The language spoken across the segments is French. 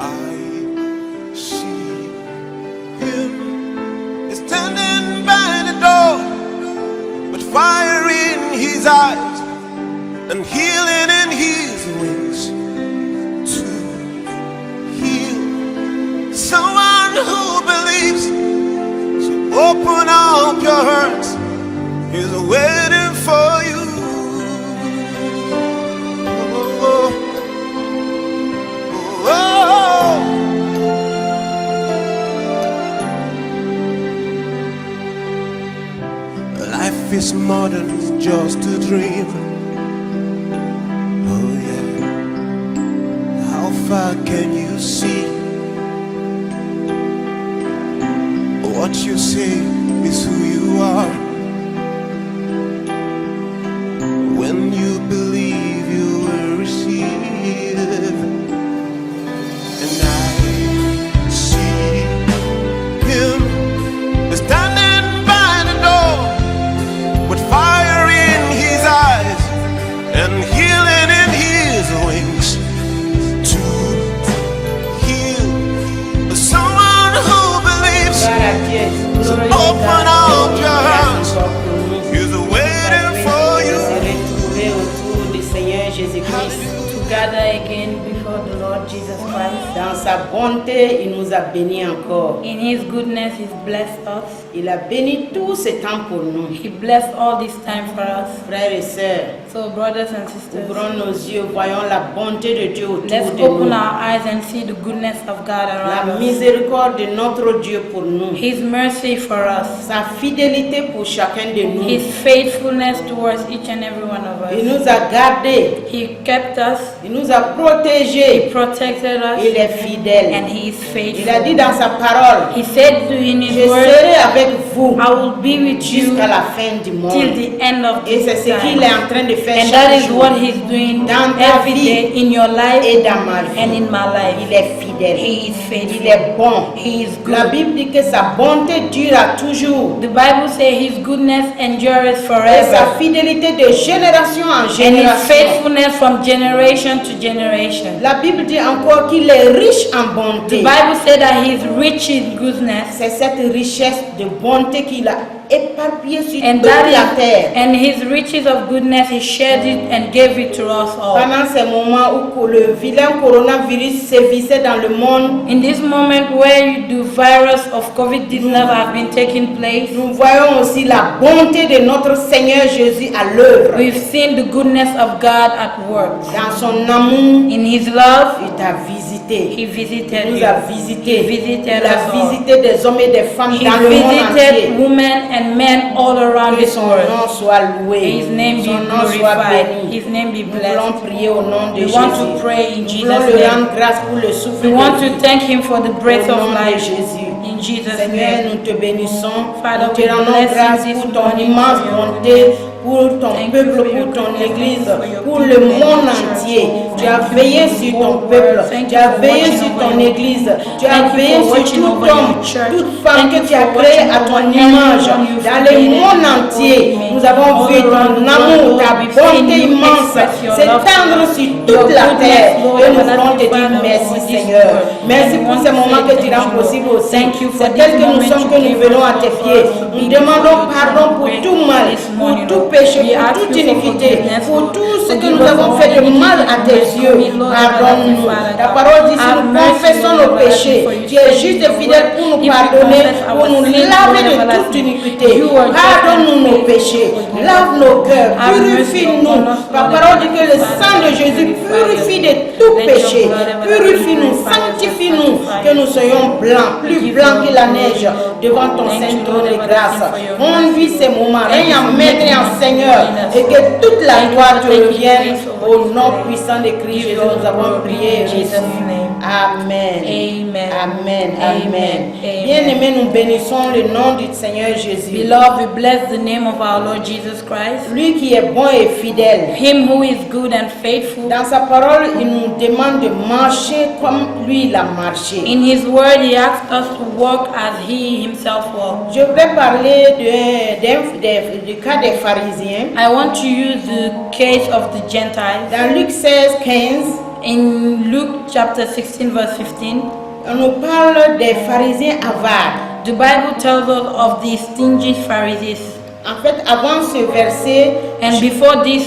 I see him standing by the door, with fire in his eyes and healing in his wings, to heal someone who believes. So open up your hearts, he's waiting for you. Life is more than just a dream. Oh yeah. How far can you see? What you say is who you are. When you believe, you will receive. And I see him standing by the door, with fire in his eyes and healing in his wings, to heal someone who believes. So open up your hands, he's waiting for you. To gather again before the Lord Jesus Christ. Dans sa bonté, il nous a bénis encore. In his goodness, he's blessed us. Il a béni tout ce temps pour nous. He blessed all this time for us. Frères et sœurs, so brothers and sisters, ouvrons nos yeux, voyons la bonté de Dieu autour let's de nous. open our eyes and see the goodness of God around La us. miséricorde de notre Dieu pour nous. His mercy for us. Sa fidélité pour chacun de nous. His faithfulness towards each and every one of Il us. nous a gardés. He kept us. Il nous a He protégés. protected us. Il est fidèle. And he is Il a dit faithful. dans sa parole, He said in his je word, serai avec vous I will be with you jusqu'à la fin du till monde. the end of Et c'est this ce qu'il time. est en train de faire And that chaque is jour. what he's doing Dans ta every vie day in your life et dans ma vie. and in my life. Il est fidèle. He is Il faithful. est bon. He is La good. Bible dit que sa bonté dure à toujours. The Bible says his goodness endureth Et sa forever. fidélité de génération en And his génération. faithfulness from generation to generation. La Bible dit encore qu'il est riche en The bonté. Bible said that he is rich in goodness. C'est cette richesse de bonté qu'il a éparpillée sur And toute that la terre. is, and his riches of goodness, he shared it and gave it to us all. Pendant ces moments où le vilain coronavirus sévissait dans le monde, In this moment where the virus of COVID-19 have been taking place, nous voyons aussi la bonté de notre Seigneur Jésus à l'œuvre. we've seen the goodness of God at work. Dans son amour, In his love, il t'a visité. he visited Il nous you. a visité. He visited Il a us all. visité des hommes et des femmes He dans le monde entier. visited women and men all around Que this son world. nom soit loué. His name be Son nom soit glorified. béni. His name be Nous voulons blessed. prier au nom de We Jésus. want to pray in Nous Jesus' voulons lui name. rendre grâce pour le souffle We de want vie. to thank him for the breath Au of nom de life. Jésus. In Jesus' Seigneur, name. nous te bénissons. Father, Nous te we rendons bless you grâce this pour ton morning immense for your bonté, pour ton Thank peuple, you for pour your ton goodness, église, for your pour people le and monde your church. entier. Tu as Thank you veillé for sur the ton whole peuple. world. Thank Tu you as for veillé watching sur over ton your église. people. Tu as Thank you veillé for sur watching tout over homme, your church. toute femme Thank que you tu as for créé watching à ton over image. everyone you've Dans le created monde in your entier, image. nous avons All vu around ton the amour, world, ta we've seen bonté you immense express your love s'étendre to us. sur Your toute la goodness, terre. Lord, Et nous everlasting voulons te dire Father, merci, over this Seigneur. world. Merci And we pour want ces to moments say que tu thank rends you, possible Lord. aussi. Thank you for C'est this tel que nous moment sommes you que nous gave venons us, à tes Lord pieds. God. Nous Thank you for demandons your pardon pour grace tout mal, this pour morning, tout Lord. péché, We pour ask toute you for iniquité, forgiveness, pour Lord. tout ce que Forgive nous us avons for fait de iniquity mal à and tes mercy. yeux. Lord, Pardonne-nous. everlasting Ta Father, parole dit si have nous mercy, confessons Lord, nos everlasting, péchés, for you tu es said juste in et your fidèle word, pour nous if we pardonner, confess pour our nous sins, laver Lord, de toute everlasting, iniquité. you are just Pardonne-nous and nos faithful to péchés. forgive Lave us. nos cœurs. Have mercy Purifie-nous. upon us, Ta Lord, parole dit que le everlasting sang de Father, Jésus purify us. purifie de tout Let your péché. blood everlasting Purifie-nous, purify us and sanctifie-nous, sanctify que nous us. soyons blancs, plus Give blancs your que la glory, neige, Lord. devant ton Thank saint you, trône Lord, de grâce. everlasting, for your On mercy, vit ces Lord. moments, Thank you règne en for maître et making en us Seigneur, holiness, et que Lord. toute la Thank you gloire for te taking revienne place over au this nom place. puissant de Christ Give Jésus. you all Nous the avons glory prié et in Jesus' reçu. name. Amen. Amen. Amen. Amen. Amen. Amen. Bien-aimés, nous bénissons le nom du Seigneur Jésus. Beloved, we bless the name of our Lord Jesus Christ, Lui qui est bon et fidèle. Him who is good and faithful. Dans sa parole, il nous demande de marcher comme lui il a marché. In His word, He asks us to walk as He Himself walked. Je vais parler du cas des pharisiens. I want to use the case of the Gentiles. Dans Luc 16, 15, In Luke chapter 16 verse 15, on nous parle des pharisiens avares. the Bible tells us of the stingy Pharisees. En fait, avant ce verset, And before this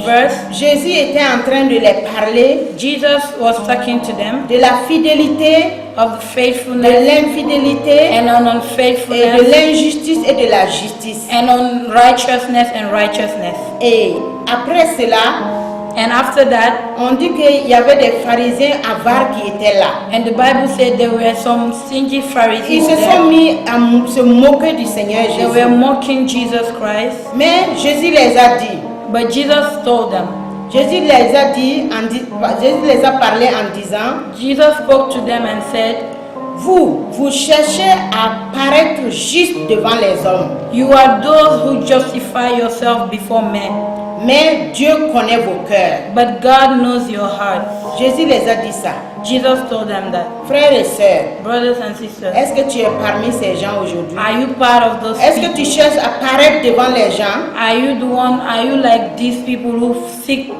verse, Jésus était en train de les parler Jesus was talking to them de la fidélité, of de faithfulness l'infidélité, and on et de unfaithfulness l'injustice et de la justice. and on righteousness and righteousness. Et après cela, And after that, on dit qu'il y avait des pharisiens avares qui étaient là. and the Bible said there were some stingy Ils Pharisees se sont there. mis à se moquer du Seigneur They were Jésus. mocking Jesus Christ. Mais Jésus les a dit, But Jesus told them, Jésus les a dit, Jésus les a parlé en disant, Jesus spoke to them and said, vous cherchez à paraître juste devant les hommes, you are those who justify yourself before men, mais Dieu connaît vos cœurs. but God knows your hearts. Jésus les a dit ça. Jesus told them that. Frères et sœurs, Brothers and sisters, est-ce que tu es parmi ces gens aujourd'hui? are you part of those Est-ce que people? tu cherches à paraître devant les gens? Are you like these people who seek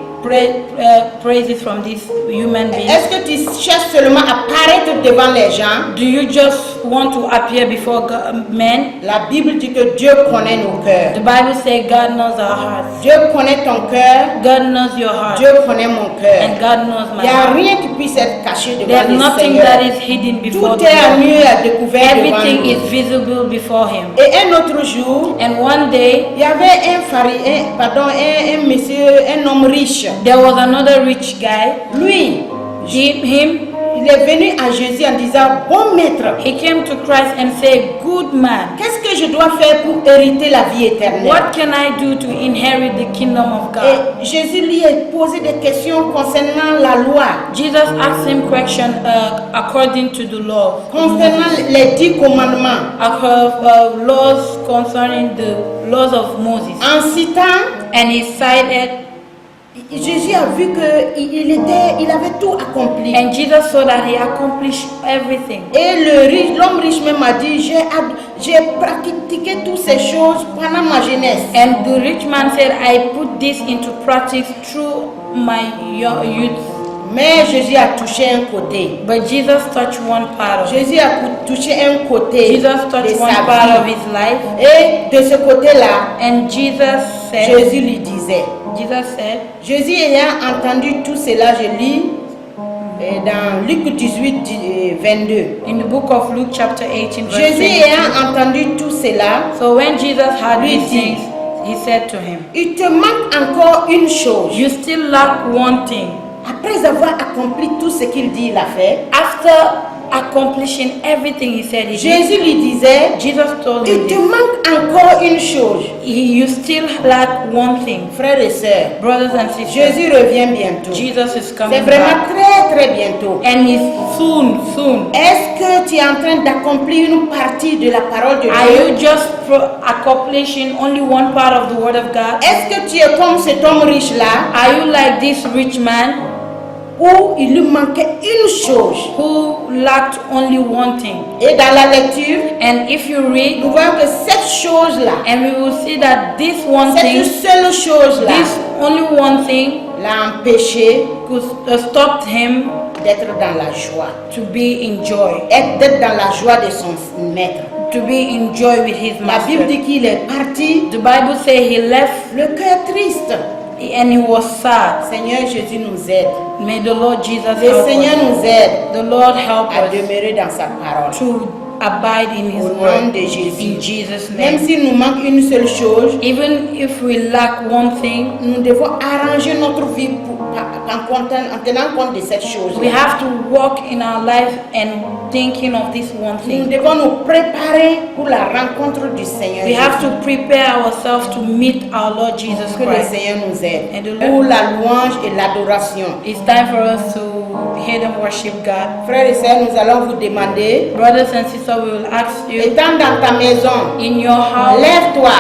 praises from these human beings? Est-ce que tu cherches seulement à paraître devant les gens? Do you just want to appear before men? La Bible dit que Dieu connaît nos cœurs. The Bible says God knows our hearts. Dieu connaît ton cœur. God knows your heart. Dieu connaît mon cœur. And God knows Il my n'y a heart. rien qui puisse être caché devant There's le nothing Seigneur. that is hidden before Tout the est à Lord. nu et à découvert devant Everything is nous. visible before Him. Et un autre jour, And one day, il y avait un monsieur, un homme riche. there was another rich guy. Lui, Him, il est venu à Jésus en disant, bon maître, he came to Christ and said, "Good man, qu'est-ce que je dois faire pour hériter la vie éternelle? what can I do to inherit the kingdom of God?" Et Jésus lui a posé des questions concernant la loi, Jesus asked him question according to the law, concernant les 10 commandements, laws concerning the laws of Moses, en citant. and he cited. Jésus a vu qu'il avait tout accompli. And Jesus saw that he accomplished everything. Et l'homme riche même a dit, j'ai pratiqué toutes ces choses pendant ma jeunesse. And the rich man said, "I put this into practice through my youth." Mais Jésus a touché un côté. But Jesus touched one part of it. Jésus a touché un côté Jesus de touched one sa part of vie. his life. Et de ce côté-là, And Jesus said, Jésus lui disait, Jésus ayant entendu tout cela, je lis dans Luc 18, 22. in the book of Luke chapter 18 verse Jésus 22. ayant entendu tout cela, So when Jesus heard lui these dit, things, he said to him, il te manque encore une chose. "You still lack one thing." Après avoir accompli tout ce qu'il dit, il a fait. After accomplishing everything he said he did, Jésus lui disait, Jesus told il him te this, manque encore une chose. you still lack one thing. Frères et sœurs, Brothers and sisters, Jésus revient bientôt. Jesus is C'est coming vraiment back. très bientôt. And he's soon. Est-ce que tu es en train d'accomplir une partie de la parole de Are Dieu? you just accomplishing only one part of the word of God? Est-ce que tu es comme cet homme riche-là Are you like this rich man où il lui manquait une chose? who lacked only one thing? Et dans la lecture, And if you read, nous voyons que cette chose-là, and we will see that this one cette thing, seule chose-là, this only one thing l'a empêché could stopped him d'être dans la joie, to be in joy, d'être dans la joie de son maître. to be in joy with his La Bible master. dit qu'il est parti, The Bible says he left le cœur triste. and he was sad. Seigneur Jésus nous aide. May the Lord Jesus Le help Seigneur us. nous aide The Lord help à us demeurer dans sa parole. to abide in his Au nom word. de Jésus. In Jesus' Même name. s'il nous manque une seule chose, Even if we lack one thing, nous devons arranger notre vie en tenant compte de cette chose. we have to walk in our life and thinking of this one Nous thing. devons nous préparer pour la rencontre du Seigneur. We have Jésus. to prepare ourselves to meet our Lord Jesus Que le Christ. Seigneur nous aide. And the Pour Lord- la louange et l'adoration. It's time for us to hear and worship God. Frères et sœurs, nous allons vous demander, Brothers and sisters, we will ask you étant dans ta maison, in your house, lève-toi,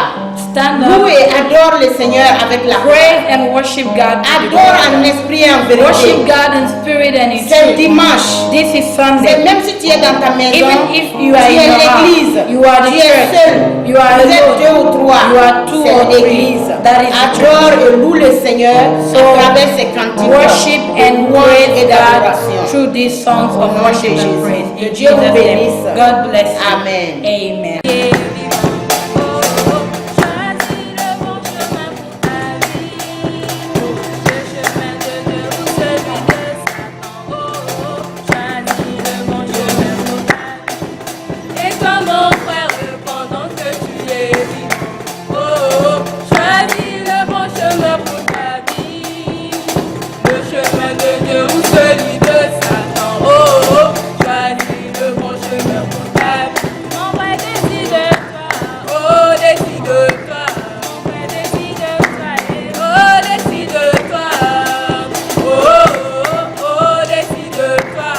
stand loue up, et adore le Seigneur avec la praise and worship God. Adore en esprit et en Worship vérité. God in spirit and in C'est truth. dimanche. This is C'est Sunday. même si tu es dans ta maison, Even if tu you are es in your l'église, house, you are the tu es church, seul, you are vous êtes alone, deux ou trois, you are two or c'est three. l'église. That is the church. Adore et loue le Seigneur So, à travers ses cantiques. worship and Louange praise et et d'adoration. through these songs Au of nom de worship and Jésus. praise. Que In Dieu vous Jesus' name. bénisse. God bless you. Amen. Amen. Et toi mon frère, pendant que tu es libre, oh, oh, choisis le bon chemin pour ta vie. Le chemin de Dieu ou celui de Satan, oh, oh, choisis le bon chemin pour ta vie. Mon frère, décide-toi, oh, décide-toi. Mon frère, décide-toi, oh, décide-toi. Oh, oh, oh, décide-toi,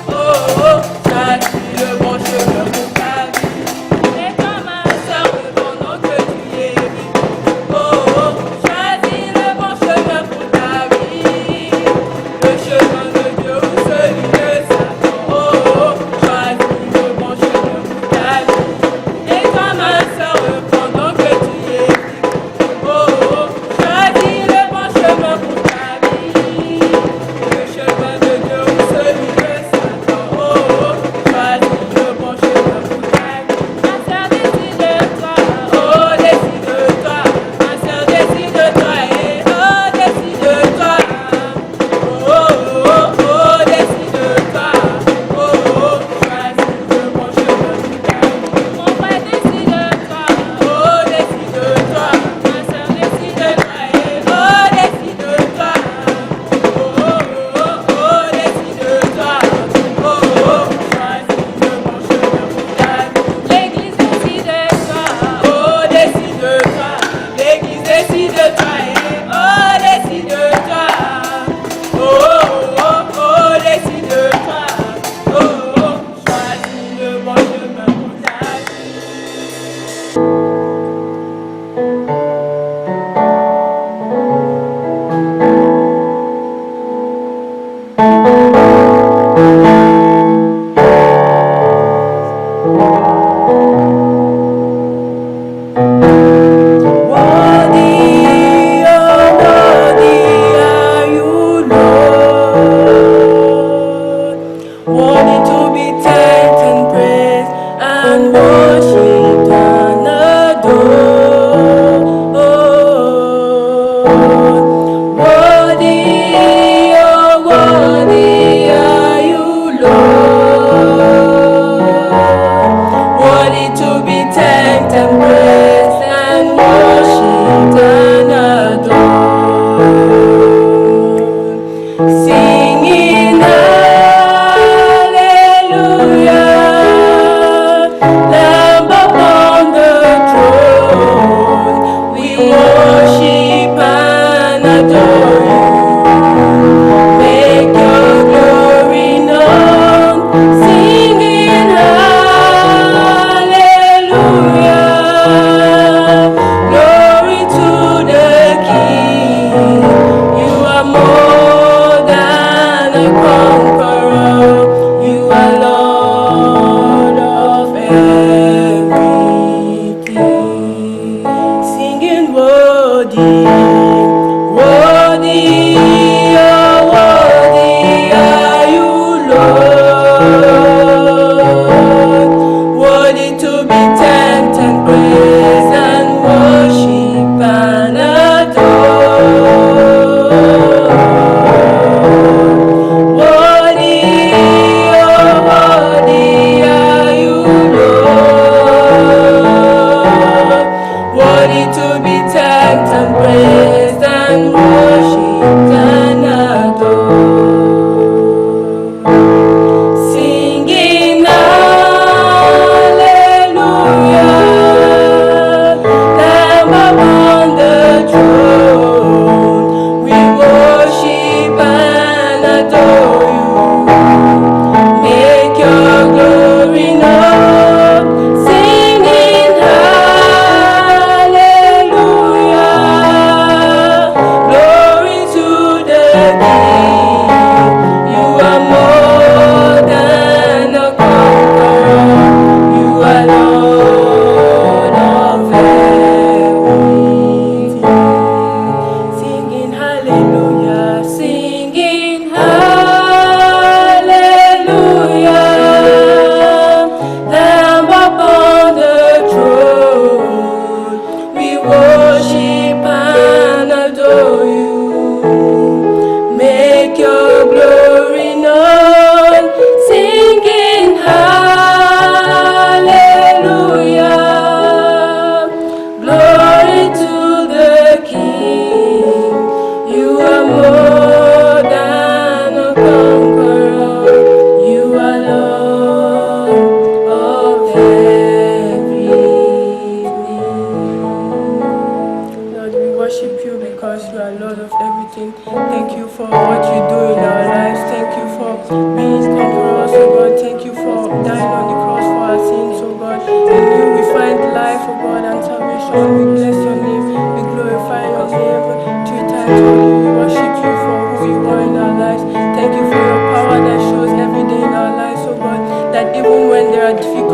oh, oh, choisis le bon chemin pour ta vie. Et toi ma soeur, pendant que tu es libre, oh, oh, choisis le bon chemin pour ta vie. Le chemin de Dieu ou celui de Satan, oh, oh, choisis le bon chemin pour ta vie. Et toi ma soeur, pendant que tu es libre, oh, oh, choisis le bon chemin pour ta vie. Le chemin de Dieu ou celui de Satan, oh, oh, choisis le bon chemin pour ta vie. Ma soeur, décide-toi, oh, décide-toi. Ma soeur, décide-toi, oh, décide-toi. Oh, oh, oh, oh, décide-toi. Oh, oh, choisis le bon chemin pour ta vie. Mon frère, décide-toi, oh, décide-toi. Ma soeur, décide-toi, oh, décide-toi. Oh, oh, oh, oh, décide-toi. Oh, oh, choisis le bon chemin pour ta vie. L'église, décide-toi, oh, décide-toi. L'église, décide-toi, oh, décide-toi. Oh, oh, oh, oh, décide-toi. Oh, oh, choisis le bon chemin pour ta vie. Worthy, oh, worthy are you, Lord. Worthy to be thanked and praised and worshipped and adored. Worthy, oh, worthy are you, Lord.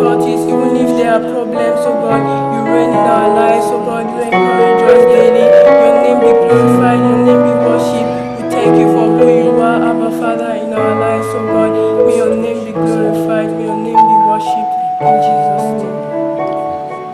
difficulties, even if there are problems, oh God, you reign in our lives, oh God, you encourage us daily. Your name be glorified, your name be worshipped. We thank you for who you are, Abba Father, in our lives, oh God. May your name be glorified, may your name be worshipped. In Jesus' name.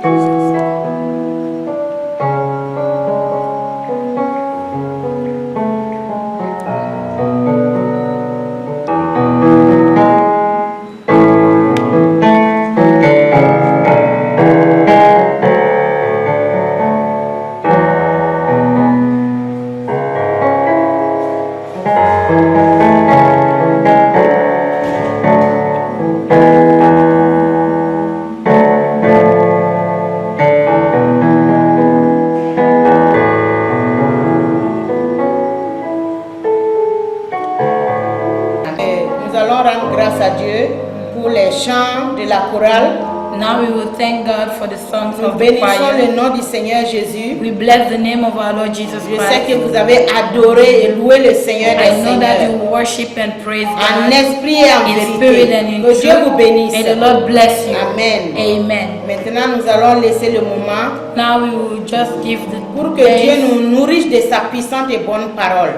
Nous allons rendre grâce à Dieu pour les chants de la chorale. Now we will thank God for the songs Nous of the bénissons choir. le nom du Seigneur Jésus. We bless the name of our Lord Jesus Je sais que Christ. vous avez adoré et loué le Seigneur des I know that Seigneurs. you worship and praise En God esprit et en in spirit and vérité. in Que Dieu vous truth. bénisse. May the Lord bless you. Amen. Amen. Maintenant, nous allons laisser le moment Now we will just give the pour que Dieu thanks nous nourrisse de sa puissante et bonne parole.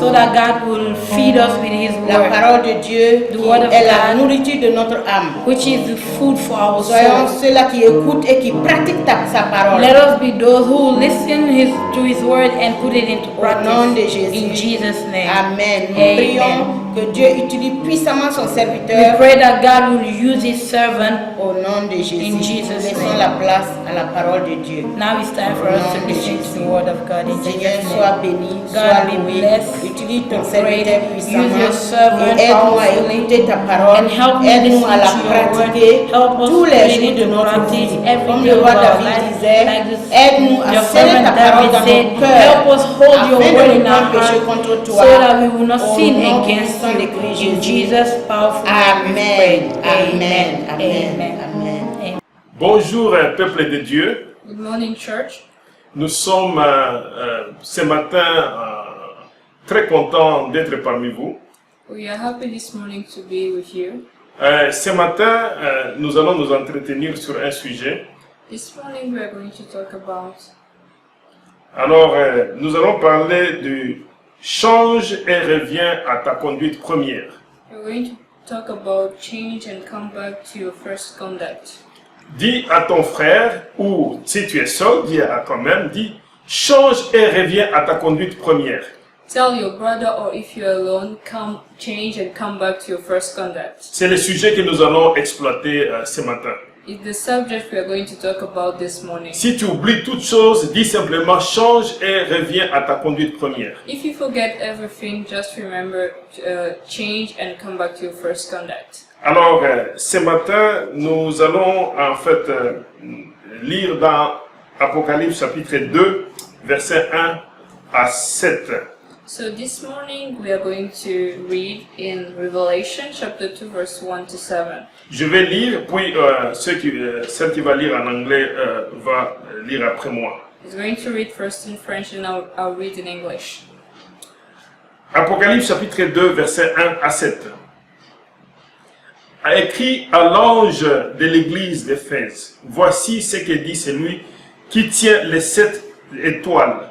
so that God will feed us with His La word, parole de Dieu The qui word of est la God. nourriture de notre âme. which is the food for our Soyons soul. ceux-là qui écoutent et qui pratiquent sa parole. Let us be those who listen to His word and put it into Au nom de practice. Jésus. In Jesus' name. Amen. Nous Amen. prions que Dieu utilise puissamment son We serviteur. pray that God will use His servant. Au nom de Jésus. In Jesus' Laissons name. la place à la parole de Dieu. Now it's time for us to listen to the word of God. In Seigneur, Jesus' sois name. béni, God sois be loué. blessed. Utilise ton Pray. serviteur Use puissamment your servant et aide-nous à powerfully écouter ta parole. and help me Aide-nous listen à la to your word. pratiquer Help us tous put les it jours de into notre practice vie. every Comme day le of roi our David life. disait, Like this, aide-nous à your sceller servant ta parole David dans said, nos cœurs help us hold your afin word de ne in pas our pécher heart contre so toi. that we will not Au sin nom against puissant de you. Christ In Jésus. Jesus' powerful name we pray. Amen. Amen. Amen. Amen. Amen. Amen. Bonjour peuple de Dieu, Good morning, church. nous sommes ce matin très contents d'être parmi vous. We are happy this morning to be with you. Ce matin, nous allons nous entretenir sur un sujet. This morning we are going to talk about Alors, nous allons parler du change et reviens à ta conduite première. we're going to talk about change and come back to your first conduct. Dis à ton frère, ou si tu es seul, dis à toi-même, dis change et reviens à ta conduite première. Tell your brother, or if you're alone, come change and come back to your first conduct. C'est le sujet que nous allons exploiter ce matin. It's the subject we are going to talk about this morning. Si tu oublies toute chose, dis simplement change et reviens à ta conduite première. If you forget everything, just remember change and come back to your first conduct. Alors, ce matin, nous allons en fait lire dans Apocalypse chapitre 2, versets 1 à 7. So this morning we are going to read in Revelation chapter 2 verse 1 to 7. Je vais lire, puis celle qui va lire en anglais va lire après moi. He's going to read first in French and I'll read in English. Apocalypse chapitre 2, versets 1 à 7. A écrit à l'ange de l'église d'Éphèse, voici ce que dit celui qui tient les 7 étoiles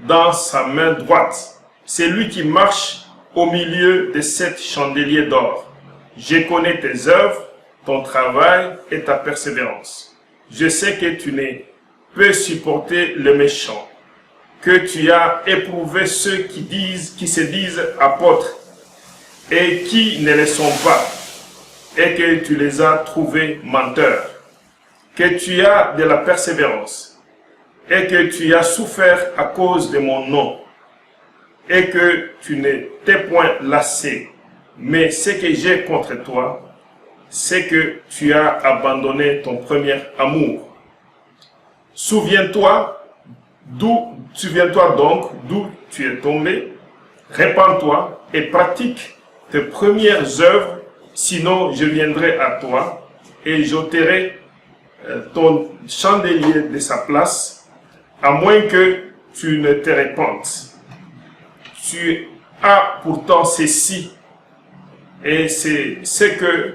dans sa main droite. C'est lui qui marche au milieu des 7 chandeliers d'or. Je connais tes œuvres, ton travail et ta persévérance. Je sais que tu ne peux supporter le méchant, que tu as éprouvé ceux qui se disent apôtres et qui ne le sont pas, et que tu les as trouvés menteurs, que tu as de la persévérance, et que tu as souffert à cause de mon nom, et que tu ne t'es point lassé. Mais ce que j'ai contre toi, c'est que tu as abandonné ton premier amour. Souviens-toi donc d'où tu es tombé, répands-toi et pratique tes premières œuvres, sinon je viendrai à toi et j'ôterai ton chandelier de sa place, à moins que tu ne te répandes. Tu as pourtant ceci, et c'est ce que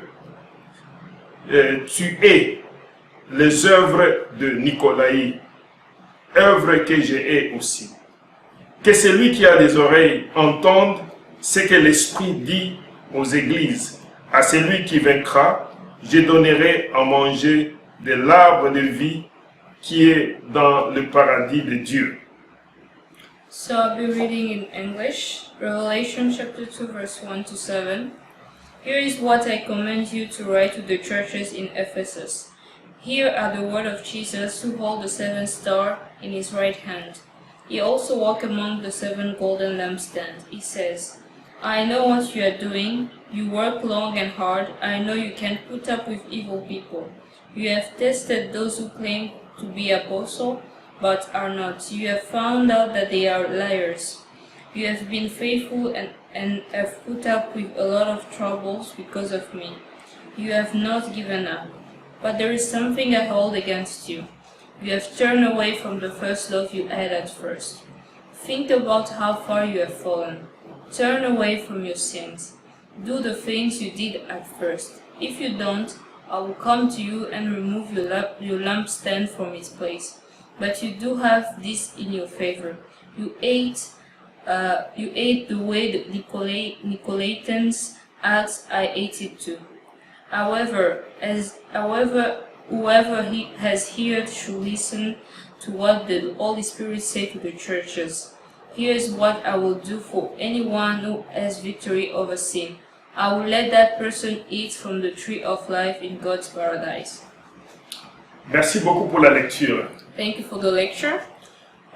tu hais les œuvres de Nicolaï, œuvres que je hais aussi. Que celui qui a des oreilles entende ce que l'Esprit dit aux églises. À celui qui vaincra, je donnerai à manger de l'arbre de vie qui est dans le paradis de Dieu. So I'll be reading in English, Revelation chapter 2 verse 1 to 7. Here is what I command you to write to the churches in Ephesus. Here are the words of Jesus who holds the seventh star in his right hand. He also walked among the seven golden lampstands. He says, I know what you are doing. You work long and hard. I know you can't put up with evil people. You have tested those who claim to be apostles, but are not. You have found out that they are liars. You have been faithful and have put up with a lot of troubles because of me. You have not given up. But there is something I hold against you. You have turned away from the first love you had at first. Think about how far you have fallen. Turn away from your sins. Do the things you did at first. If you don't, I will come to you and remove your lampstand from its place. But you do have this in your favor. You ate the way the Nicolaitans ate. I ate it too. However, whoever has ears should listen to what the Holy Spirit says to the churches. Here is what I will do for anyone who has victory over sin. I will let that person eat from the tree of life in God's paradise. Merci beaucoup pour la lecture. Thank you for the lecture.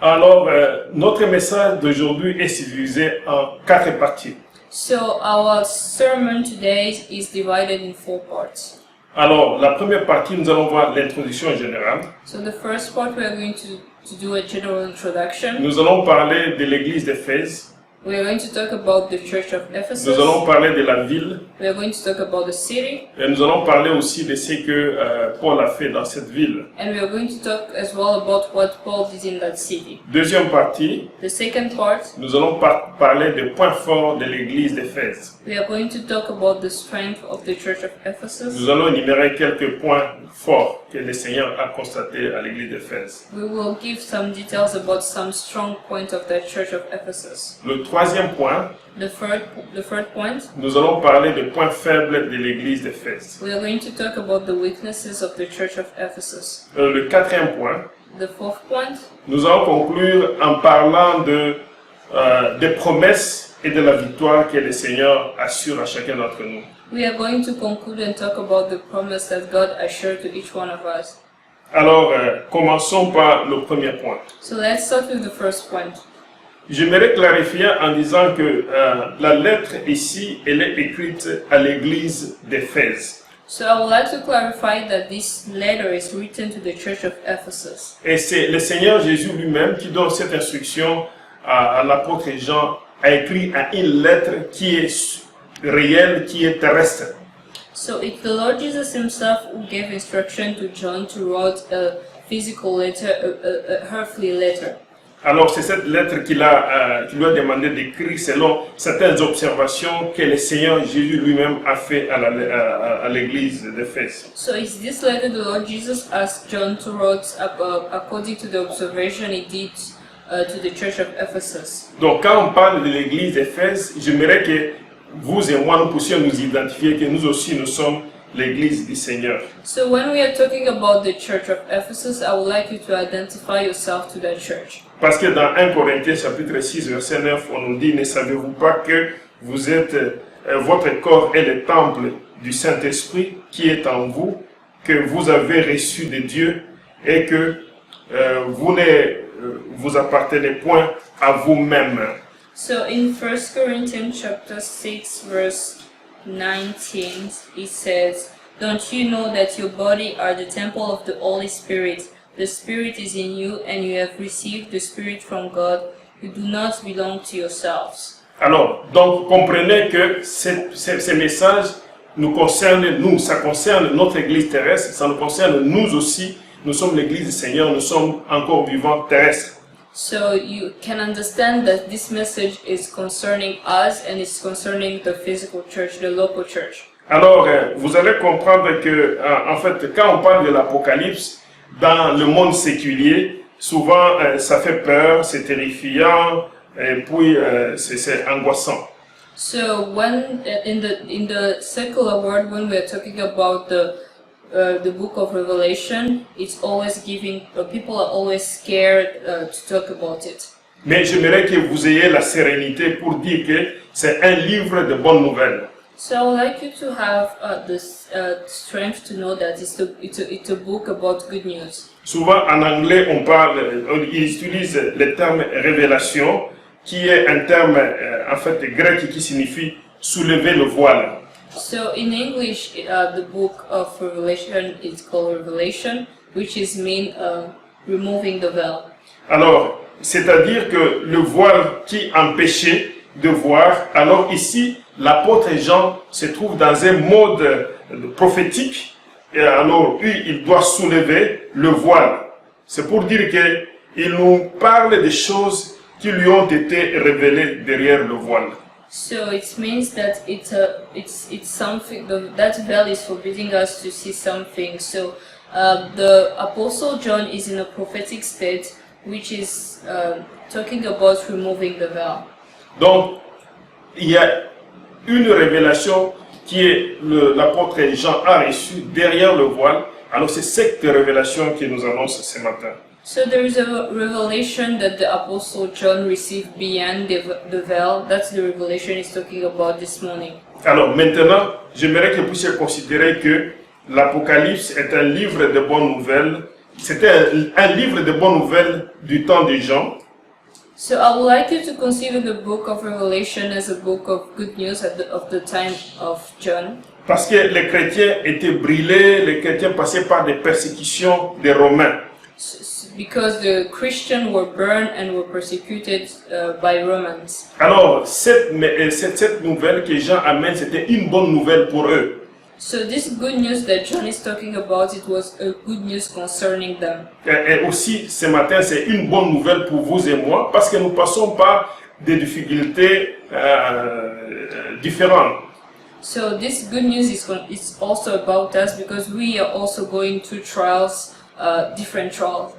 Alors, notre message d'aujourd'hui est divisé en 4 parties. So our sermon today is divided in 4 parts. Alors, la première partie, nous allons voir l'introduction générale. So the first part we are going to do a general introduction. Nous allons parler de l'église d'Éphèse. We are going to talk about the church of Ephesus. Nous allons parler de la ville. We are going to talk about the city. Et nous allons parler aussi de ce que Paul a fait dans cette ville. And we are going to talk as well about what Paul did in that city. Deuxième partie, The second part, nous allons parler des points forts de l'église d'Éphèse. we are going to talk about the strength of the church of Ephesus. Nous allons énumérer quelques points forts que le Seigneur a constatés à l'église d'Éphèse. We will give some details about some strong points of the church of Ephesus. Le troisième point, The third point, nous allons parler des points faibles de l'église d'Éphèse. we are going to talk about the weaknesses of the church of Ephesus. Le quatrième point, The fourth point, nous allons conclure en parlant des promesses et de la victoire que le Seigneur assure à chacun d'entre nous. we are going to conclude and talk about the promise that God assured to each one of us. Alors, commençons par le premier point. So let's start with the first point. J'aimerais clarifier en disant que la lettre ici, elle est écrite à l'église d'Éphèse. So I would like to clarify that this letter is written to the church of Ephesus. Et c'est le Seigneur Jésus lui-même qui donne cette instruction à l'apôtre Jean, a écrit à une lettre qui est réelle, qui est terrestre. So it's the Lord Jesus himself who gave instruction to John to write a physical letter, a earthly letter. Alors c'est cette lettre qu'il lui a demandé d'écrire selon certaines observations que le Seigneur Jésus lui-même a fait à l'église d'Éphèse. So it's this letter the Lord Jesus asked John to write according to the observation he did to the church of Ephesus. Donc quand on parle de l'église d'Éphèse, j'aimerais que vous et moi nous puissions nous identifier que nous aussi nous sommes l'église du Seigneur. So when we are talking about the church of Ephesus, I would like you to identify yourself to that church. Parce que dans 1 Corinthiens chapitre 6 verset 9, on nous dit, ne savez-vous pas que vous êtes, votre corps est le temple du Saint-Esprit qui est en vous, que vous avez reçu de Dieu et que vous ne vous appartenez point à vous-même. So in 1 Corinthians chapter 6 verse 19, it says, don't you know that your body are the temple of the Holy Spirit? The Spirit is in you, and you have received the Spirit from God. You do not belong to yourselves. Alors, donc, comprenez que ces messages nous concernent, nous, ça concerne notre église terrestre, ça nous concerne nous aussi. Nous sommes l'église du Seigneur, nous sommes encore vivants terrestres. So you can understand that this message is concerning us, and it's concerning the physical church, the local church. Alors, vous allez comprendre que, en fait, quand on parle de l'Apocalypse, dans le monde séculier, souvent, ça fait peur, c'est terrifiant, et puis c'est angoissant. So when in the secular world, when we are talking about the book of Revelation, it's always giving people are always scared to talk about it. Mais j'aimerais que vous ayez la sérénité pour dire que c'est un livre de bonnes nouvelles. So I would like you to have this strength to know that it's a book about good news. Souvent en anglais, ils utilisent le terme révélation, qui est un terme en fait grec qui signifie soulever le voile. So in English, the book of Revelation is called Revelation, which is mean removing the veil. Alors, c'est-à-dire que le voile qui empêchait de voir, alors ici, l'apôtre Jean se trouve dans un mode prophétique, et alors lui, il doit soulever le voile. C'est pour dire qu'il nous parle des choses qui lui ont été révélées derrière le voile. So it means that it's something that veil is forbidding us to see something. So the Apostle John is in a prophetic state, which is talking about removing the veil. Donc, il y a une révélation qui est l'apôtre Jean a reçue derrière le voile. Alors c'est cette révélation qui nous annonce ce matin. So there is a revelation that the Apostle John received beyond the veil. That's the revelation he's talking about this morning. Alors maintenant, j'aimerais que vous puissiez considérer que l'Apocalypse est un livre de bonnes nouvelles. C'était un livre de bonnes nouvelles du temps de Jean. So I would like you to consider the book of Revelation as a book of good news of the time of John. Parce que les chrétiens étaient brûlés, les chrétiens passaient par des persécutions des Romains. Because the Christians were burned and were persecuted by Romans. Alors, cette nouvelle que Jean amène, c'était une bonne nouvelle pour eux. So this good news that John is talking about, it was a good news concerning them. Et aussi, ce matin, c'est une bonne nouvelle pour vous et moi, parce que nous passons par des difficultés différentes. So this good news is also about us because we are also going through trials, different trials.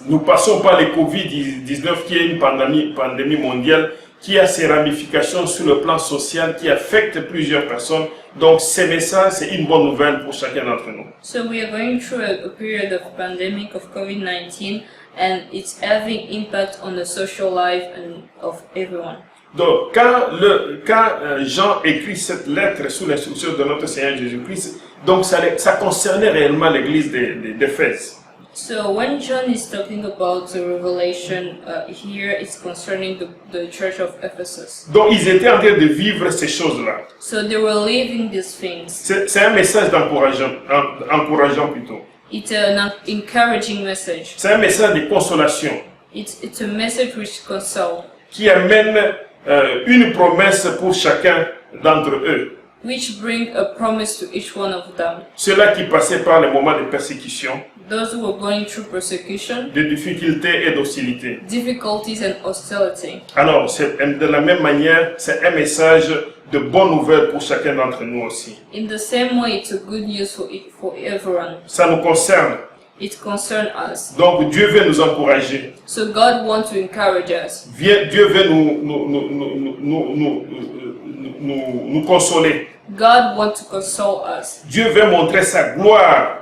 Nous passons par le Covid-19 qui est une pandémie mondiale qui a ses ramifications sur le plan social qui affecte plusieurs personnes. Donc ces messages, c'est une bonne nouvelle pour chacun d'entre nous. So we are going through a period of pandemic of COVID-19 and it's having impact on the social life and of everyone. Donc quand Jean écrit cette lettre sous l'instruction de notre Seigneur Jésus-Christ, donc ça concernait réellement l'église d'Éphèse. So when John is talking about the revelation here, it's concerning the church of Ephesus. Donc ils étaient en train de vivre ces choses-là. So they were living these things. C'est un message encourageant plutôt. It's an encouraging message. C'est un message de consolation It's a message which consoles, qui amène une promesse pour chacun d'entre eux. which bring a promise to each one of them. Ceux-là qui passaient par les moments de persécution, Those who were going through persecution, de difficultés et d'hostilité. difficulties and hostility. Alors, de la même manière, c'est un message de bonnes nouvelles pour chacun d'entre nous aussi. In the same way, it's a good news for everyone. Ça nous concerne. It concerns us. Donc, Dieu veut nous encourager. So God wants to encourage us. Dieu veut nous consoler. God wants to console us. Dieu veut montrer sa gloire,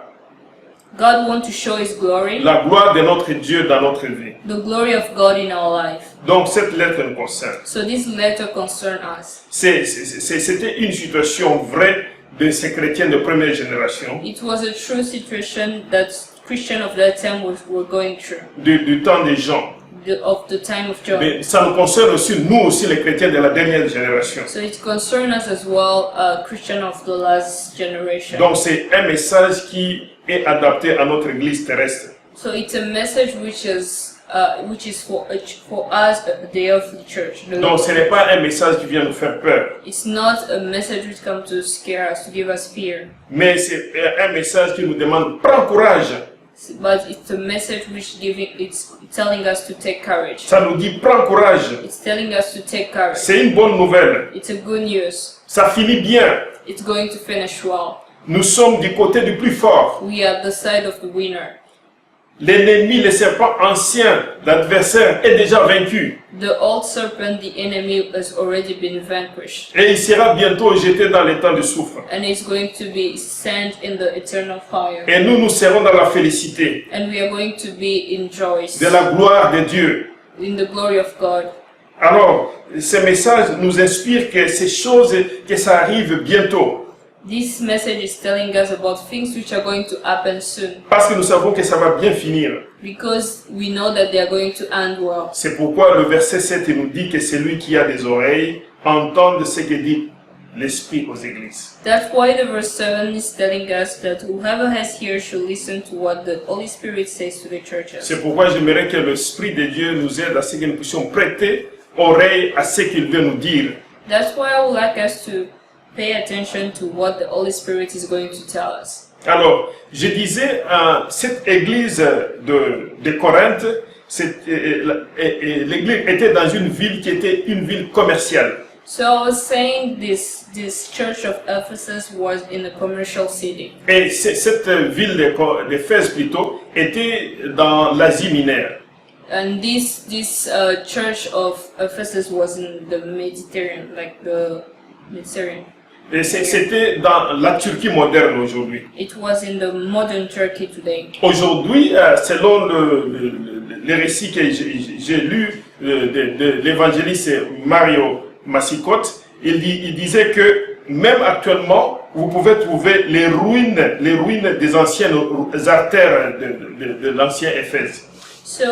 God wants to show His glory, la gloire de notre Dieu dans notre vie. the glory of God in our life. Donc, cette lettre nous concerne. So this letter concerns us. C'était une situation vraie de ces chrétiens de première génération, It was a true situation that Christians of that time were going through, du temps des gens. of the time of John. Mais ça nous concerne aussi, nous aussi, les chrétiens de la dernière génération. So it concerns us as well, Christian of the last generation. Donc, c'est un message qui est adapté à notre église terrestre. So it's a message which is for us, the earthly church. Donc, ce n'est pas un message qui vient nous faire peur, It's not a message which comes to scare us, to give us fear, mais c'est un message qui nous demande, prends courage. but it's a message which it's telling us to take courage. Ça nous dit, prends courage. It's telling us to take courage. C'est une bonne nouvelle. It's a good news. Ça finit bien. it's going to finish well. Nous sommes du côté du plus fort. We are the side of the winner. L'ennemi, le serpent ancien, l'adversaire est déjà vaincu. The old serpent, the enemy, has already been vanquished. Et il sera bientôt jeté dans les temps de soufre. And is going to be sent in the eternal fire. Et nous serons dans la félicité And we are going to be in joy, de la gloire de Dieu. in the glory of God. Alors, ces messages nous inspirent que ces choses, que ça arrive bientôt. This message is telling us about things which are going to happen soon. Parce que nous savons que ça va bien finir. Because we know that they are going to end well. C'est pourquoi le verset 7 nous dit que celui qui a des oreilles entende ce que dit l'Esprit aux églises. That's why the verse 7 is telling us that whoever has ears should listen to what the Holy Spirit says to the churches. C'est pourquoi j'aimerais que l'Esprit de Dieu nous aide à ce que nous puissions prêter oreille à ce qu'il veut nous dire. That's why I would like us to pay attention to what the Holy Spirit is going to tell us. Alors, je disais, cette église de Corinthe, l'église était dans une ville qui était une ville commerciale. So I was saying this church of Ephesus was in a commercial city. Et cette ville d'Éphèse plutôt était dans l'Asie mineure. And this church of Ephesus was in the Mediterranean, like the Mediterranean. Et c'était dans la Turquie moderne aujourd'hui. It was in the modern Turkey today. Aujourd'hui, selon le récit que j'ai lu de l'évangéliste Mario Massicotte, il disait que même actuellement, vous pouvez trouver les ruines des anciennes artères de l'ancien Éphèse. So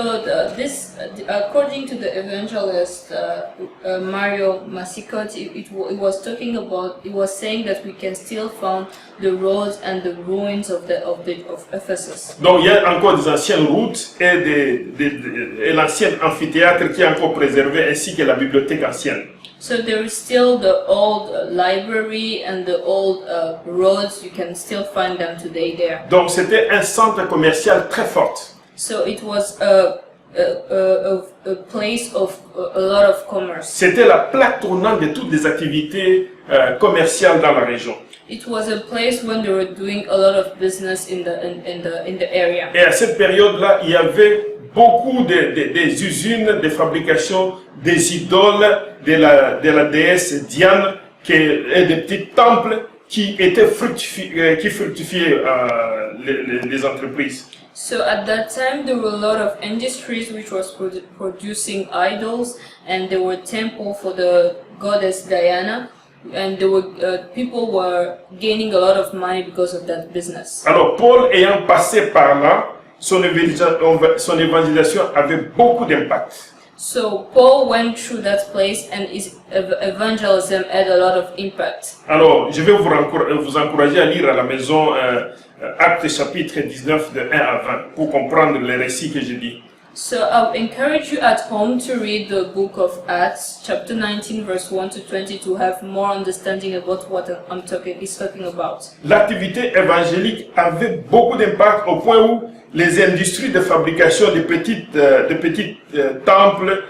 according to the evangelist Mario Massicotte, it was talking about. It was saying that we can still find the roads and the ruins of Ephesus. Donc il y a encore des anciennes routes et l'ancien amphithéâtre qui est encore préservé, ainsi que la bibliothèque ancienne. So there is still the old library and the old roads. You can still find them today there. Donc c'était un centre commercial très fort. So it was a place of a lot of commerce. C'était la plaque tournante de toutes les activités commerciales dans la région. It was a place when they were doing a lot of business in the area. Et à cette période-là, il y avait beaucoup des usines de fabrication des idoles de la déesse Diane et des petits temples qui fructifiaient les entreprises. So at that time there were a lot of industries which was producing idols, and there were temple for the goddess Diana, and there were people were gaining a lot of money because of that business. Alors Paul ayant passé par là, son évangélisation avait beaucoup d'impact. So Paul went through that place, and his evangelism had a lot of impact. Alors je vais vous encourager à lire à la maison Actes chapitre 19 de 1 à 20 pour comprendre les récits que j'ai dit. So I encourage you at home to read the book of Acts, chapter 19, verse 1 to 20, to have more understanding about what I'm talking about. L'activité évangélique avait beaucoup d'impact au point où les industries de fabrication de petits temples,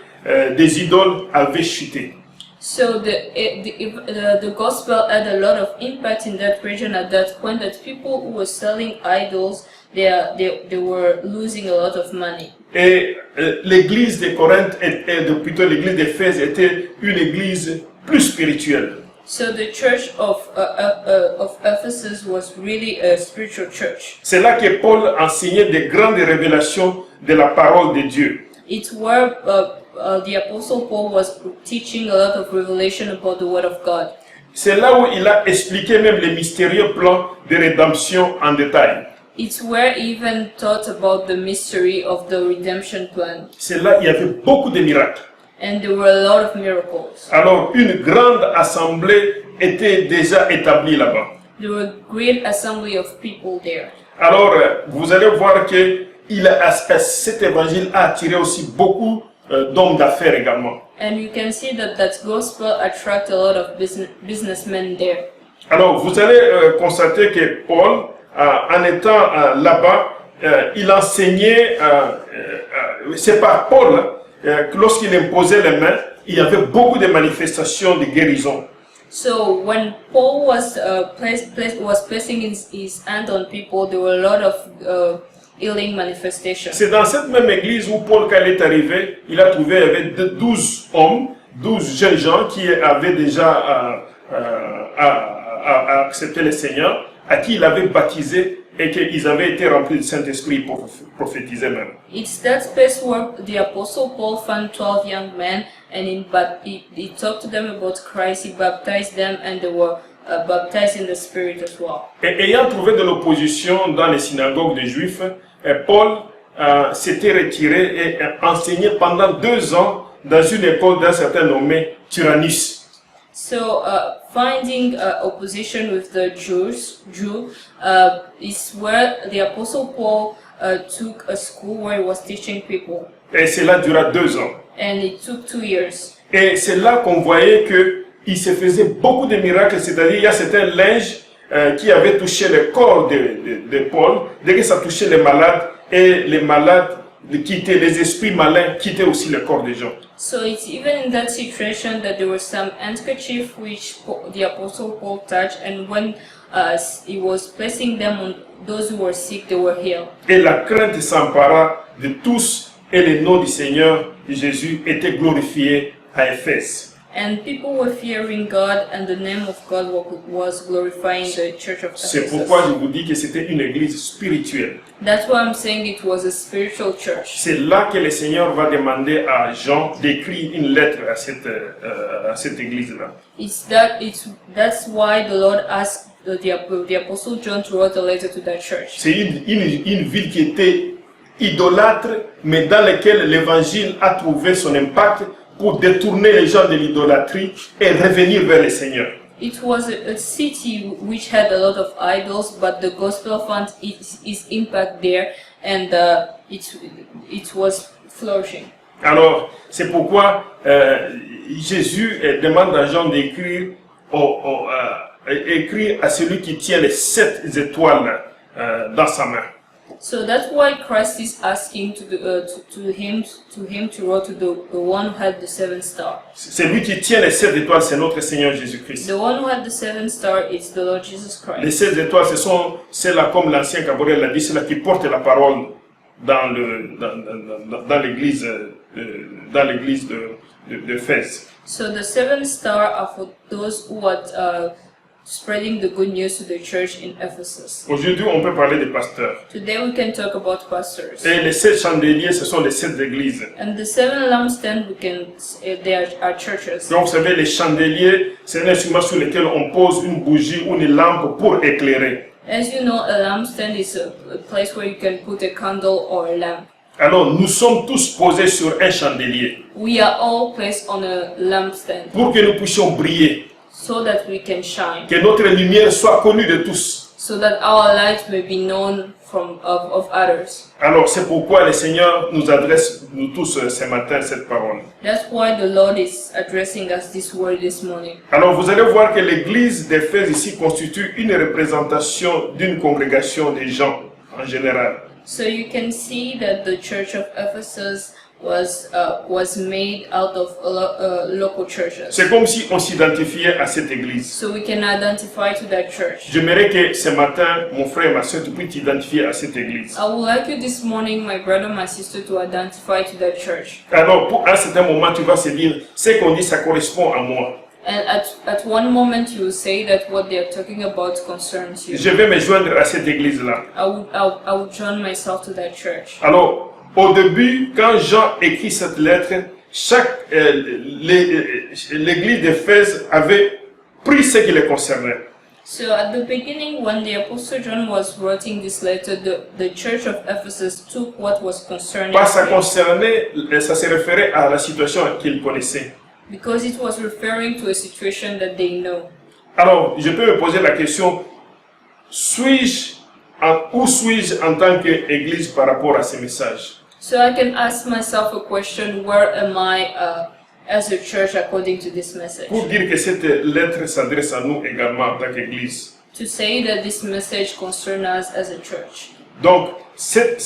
des idoles avaient chuté. So the gospel had a lot of impact in that region at that point, that people who were selling idols, they were losing a lot of money. Et l'église de Corinthe, plutôt l'église d'Éphèse, était une église plus spirituelle. So the church of Ephesus was really a spiritual church. C'est là que Paul enseignait des grandes révélations de la parole de Dieu. It's where the Apostle Paul was teaching a lot of revelation about the Word of God. C'est là où il a expliqué même les mystérieux plans de rédemption en détail. It's where he even taught about the mystery of the redemption plan. C'est là où il y avait beaucoup de miracles. And there were a lot of miracles. Alors une grande assemblée était déjà établie là-bas. There were a great assembly of people there. Alors vous allez voir que cet évangile a attiré aussi beaucoup d'hommes d'affaires également. And you can see that gospel attract a lot of businessmen there. Alors vous allez constater que Paul, en étant là-bas, il enseignait, c'est par Paul que lorsqu'il imposait les mains, il y avait beaucoup de manifestations de guérison. So when Paul was placing his hand on people, there were a lot of healing manifestations. C'est dans cette même église où Paul, quand il est arrivé, il a trouvé, il y avait 12 hommes, 12 jeunes gens qui avaient déjà accepté le Seigneur, à qui il avait baptisé et qu'ils avaient été remplis du Saint-Esprit pour prophétiser même. It's that space where the Apostle Paul found 12 young men, and he talked to them about Christ, he baptized them, and they were baptized in the Spirit as well. Et ayant trouvé de l'opposition dans les synagogues des Juifs, Paul s'était retiré et enseigné pendant 2 ans dans une école d'un certain nommé Tyrannus. So, finding opposition with the Jew is where the Apostle Paul took a school where he was teaching people. Et cela dura 2 ans. And it took 2 years. Et c'est là qu'on voyait qu'il se faisait beaucoup de miracles, c'est-à-dire il y a certains linges qui avaient touché le corps de Paul, dès que ça touchait les malades, et les malades quittaient, les esprits malins quittaient aussi le corps des gens. So it's even in that situation that there was some handkerchief which the Apostle Paul touched, and when he was placing them on those who were sick, they were healed. Et la crainte s'empara de tous, et le nom du Seigneur Jésus était glorifié à Éphèse. And people were fearing God, and the name of God was glorifying the church of C'est Ephesus. pourquoi je vous dis que c'était une église spirituelle. That's why I'm saying it was a spiritual church. C'est là que le Seigneur va demander à Jean d'écrire une lettre à cette église-là. That's why the Lord asked the Apostle John to write a letter to that church. C'est une ville qui était idolâtre, mais dans laquelle l'évangile a trouvé son impact pour détourner les gens de l'idolâtrie et revenir vers le Seigneur. It was a city which had a lot of idols, but the gospel found its impact there, and it was flourishing. Alors, c'est pourquoi Jésus demande à Jean d'écrire écrire à celui qui tient les 7 étoiles dans sa main. So that's why Christ is asking to him to write to the one who had the 7 star. Celui qui tient les 7 étoiles, c'est notre Seigneur Jésus-Christ. The one who had the 7 star is the Lord Jesus Christ. Les 7 étoiles, ce sont celles-là, comme l'ancien Gabriel l'a dit, celles-là qui portent la parole dans l'église d'Éphèse. So the 7 star are for those who are spreading the good news to the church in Ephesus. Aujourd'hui, on peut parler des pasteurs. Today we can talk about pastors. Et les 7 chandeliers, ce sont les 7 églises. And the 7 lampstands, they are churches. Donc, vous savez, les chandeliers, c'est un instrument sur lequel on pose une bougie ou une lampe pour éclairer. As you know, a lampstand is a place where you can put a candle or a lamp. Alors, nous sommes tous posés sur un chandelier We are all placed on a lampstand pour que nous puissions briller, so that we can shine, que notre lumière soit connue de tous. so that our light may be known of others. Alors, c'est pourquoi le Seigneur nous adresse, nous tous, ce matin, cette parole. That's why the Lord is addressing us this word this morning. Alors, vous allez voir que l'église d'Éphèse ici constitue une représentation d'une congrégation des gens en général. So you can see that the church of Ephesus was made out of local churches. C'est comme si on s'identifiait à cette église. So we can identify to that church. J'aimerais que ce matin, mon frère et ma soeur, tu puisses t'identifier à cette église. I would like you this morning, my brother, my sister, to identify to that church. Alors, pour un certain moment, tu vas se dire, ce qu'on dit, ça correspond à moi. And at one moment you will say that what they are talking about concerns you. Je vais me joindre à cette église-là. I would join myself to that church. Alors, au début, quand Jean écrit cette lettre, l'église d'Éphèse avait pris ce qui les concernait. So at the beginning, when the Apostle John was writing this letter, the church of Ephesus took what was concerning Pas ça them, concernait, ça se référait à la situation qu'ils connaissaient. because it was referring to a situation that they know. Alors, je peux me poser la question, où suis-je en tant qu'église par rapport à ce message? So I can ask myself a question: where am I as a church according to this message? Pour dire que cette lettre s'adresse à nous également en tant qu'église. To say that this message concerns us as a church. Donc, cette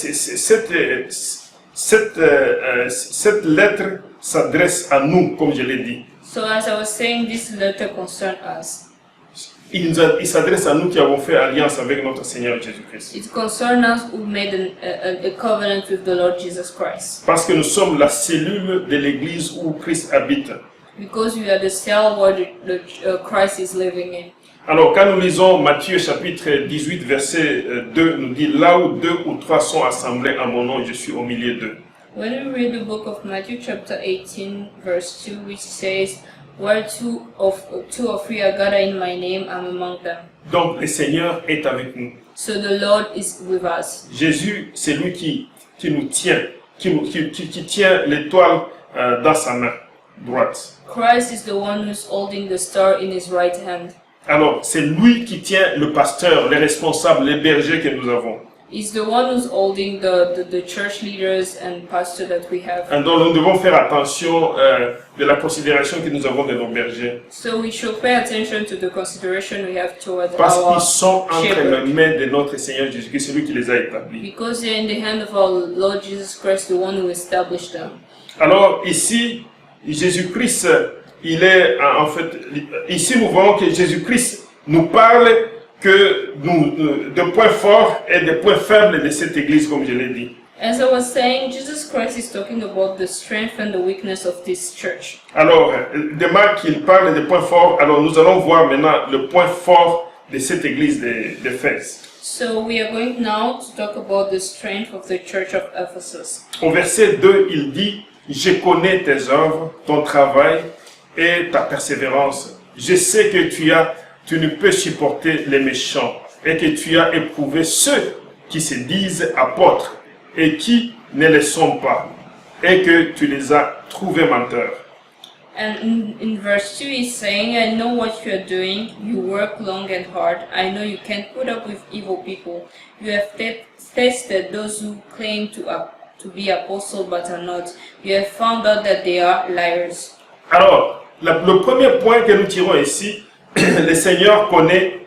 lettre s'adresse à nous, comme je l'ai dit. So as I was saying, this letter concerns us. Il s'adresse à nous qui avons fait alliance avec notre Seigneur Jésus-Christ. It concerns us who made a covenant with the Lord Jesus Christ. Parce que nous sommes la cellule de l'église où Christ habite. Because we are the cell where Christ is living in. Alors, quand nous lisons Matthieu chapitre 18, verset 2, nous dit « Là où 2 ou 3 sont assemblés en mon nom, je suis au milieu d'eux. » When we read the book of Matthew chapter 18 verse 2, which says, "Where two or three are gathered in my name, I'm among them." Donc, le Seigneur est avec nous. So the Lord is with us. Jésus, c'est lui qui nous tient, qui tient l'étoile dans sa main droite. Christ is the one who's holding the star in his right hand. Alors, c'est lui qui tient le pasteur, les responsables, les bergers que nous avons. He's the one who's holding the church leaders and pastor that we have. Et donc, nous devons faire attention de la considération que nous avons de nos bergers. So we should pay attention to the consideration we have towards Parce our qu'ils sont entre shepherd. les mains de notre Seigneur Jésus-Christ, c'est lui qui les a établis. Because they're in the hand of our Lord Jesus Christ, the one who established them. Alors, ici, Jésus-Christ, il est en fait... Ici, nous voyons que Jésus-Christ nous parle que de points forts et de points faibles de cette église, comme je l'ai dit. As I was saying, Jesus Christ is talking about the strength and the weakness of this church. Alors, demain qu'il parle des points forts, alors nous allons voir maintenant le point fort de cette église d'Éphèse. So we are going now to talk about the strength of the church of Ephesus. Au verset 2, il dit « Je connais tes œuvres, ton travail et ta persévérance. Je sais que tu ne peux supporter les méchants et que tu as éprouvé ceux qui se disent apôtres et qui ne le sont pas, et que tu les as trouvés menteurs. » And in verse 2 he's saying, "I know what you are doing. You work long and hard. I know you can't put up with evil people. You have tested those who claim to be apostles but are not. You have found out that they are liars." Alors, le premier point que nous tirons ici, le Seigneur connaît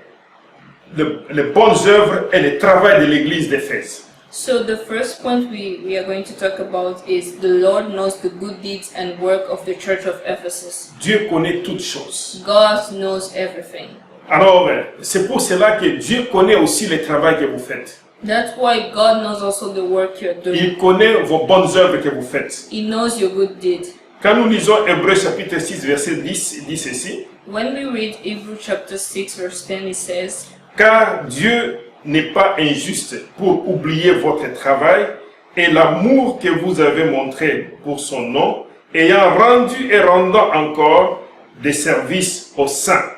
les bonnes œuvres et le travail de l'église d'Éphèse. So the first point we are going to talk about is the Lord knows the good deeds and work of the church of Ephesus. Dieu connaît toutes choses. God knows everything. Alors, c'est pour cela que Dieu connaît aussi le travail que vous faites. That's why God knows also the work you're doing. Il connaît vos bonnes œuvres que vous faites. He knows your good deed. Quand nous lisons Hébreux chapitre 6, verset 10, il dit ceci. When we read Hebrews chapter 6 verse 10, it says, Car Dieu n'est pas injuste pour oublier votre travail et l'amour que vous avez montré pour son nom, ayant rendu et rendant encore des services aux saints.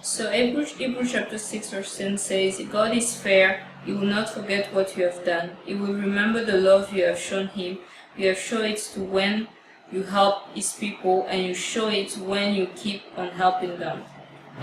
So Hebrews chapter 6 verse 10 says, God is fair, He will not forget what you have done. He will remember the love you have shown Him. You have shown it to when you help His people, and you show it when you keep on helping them.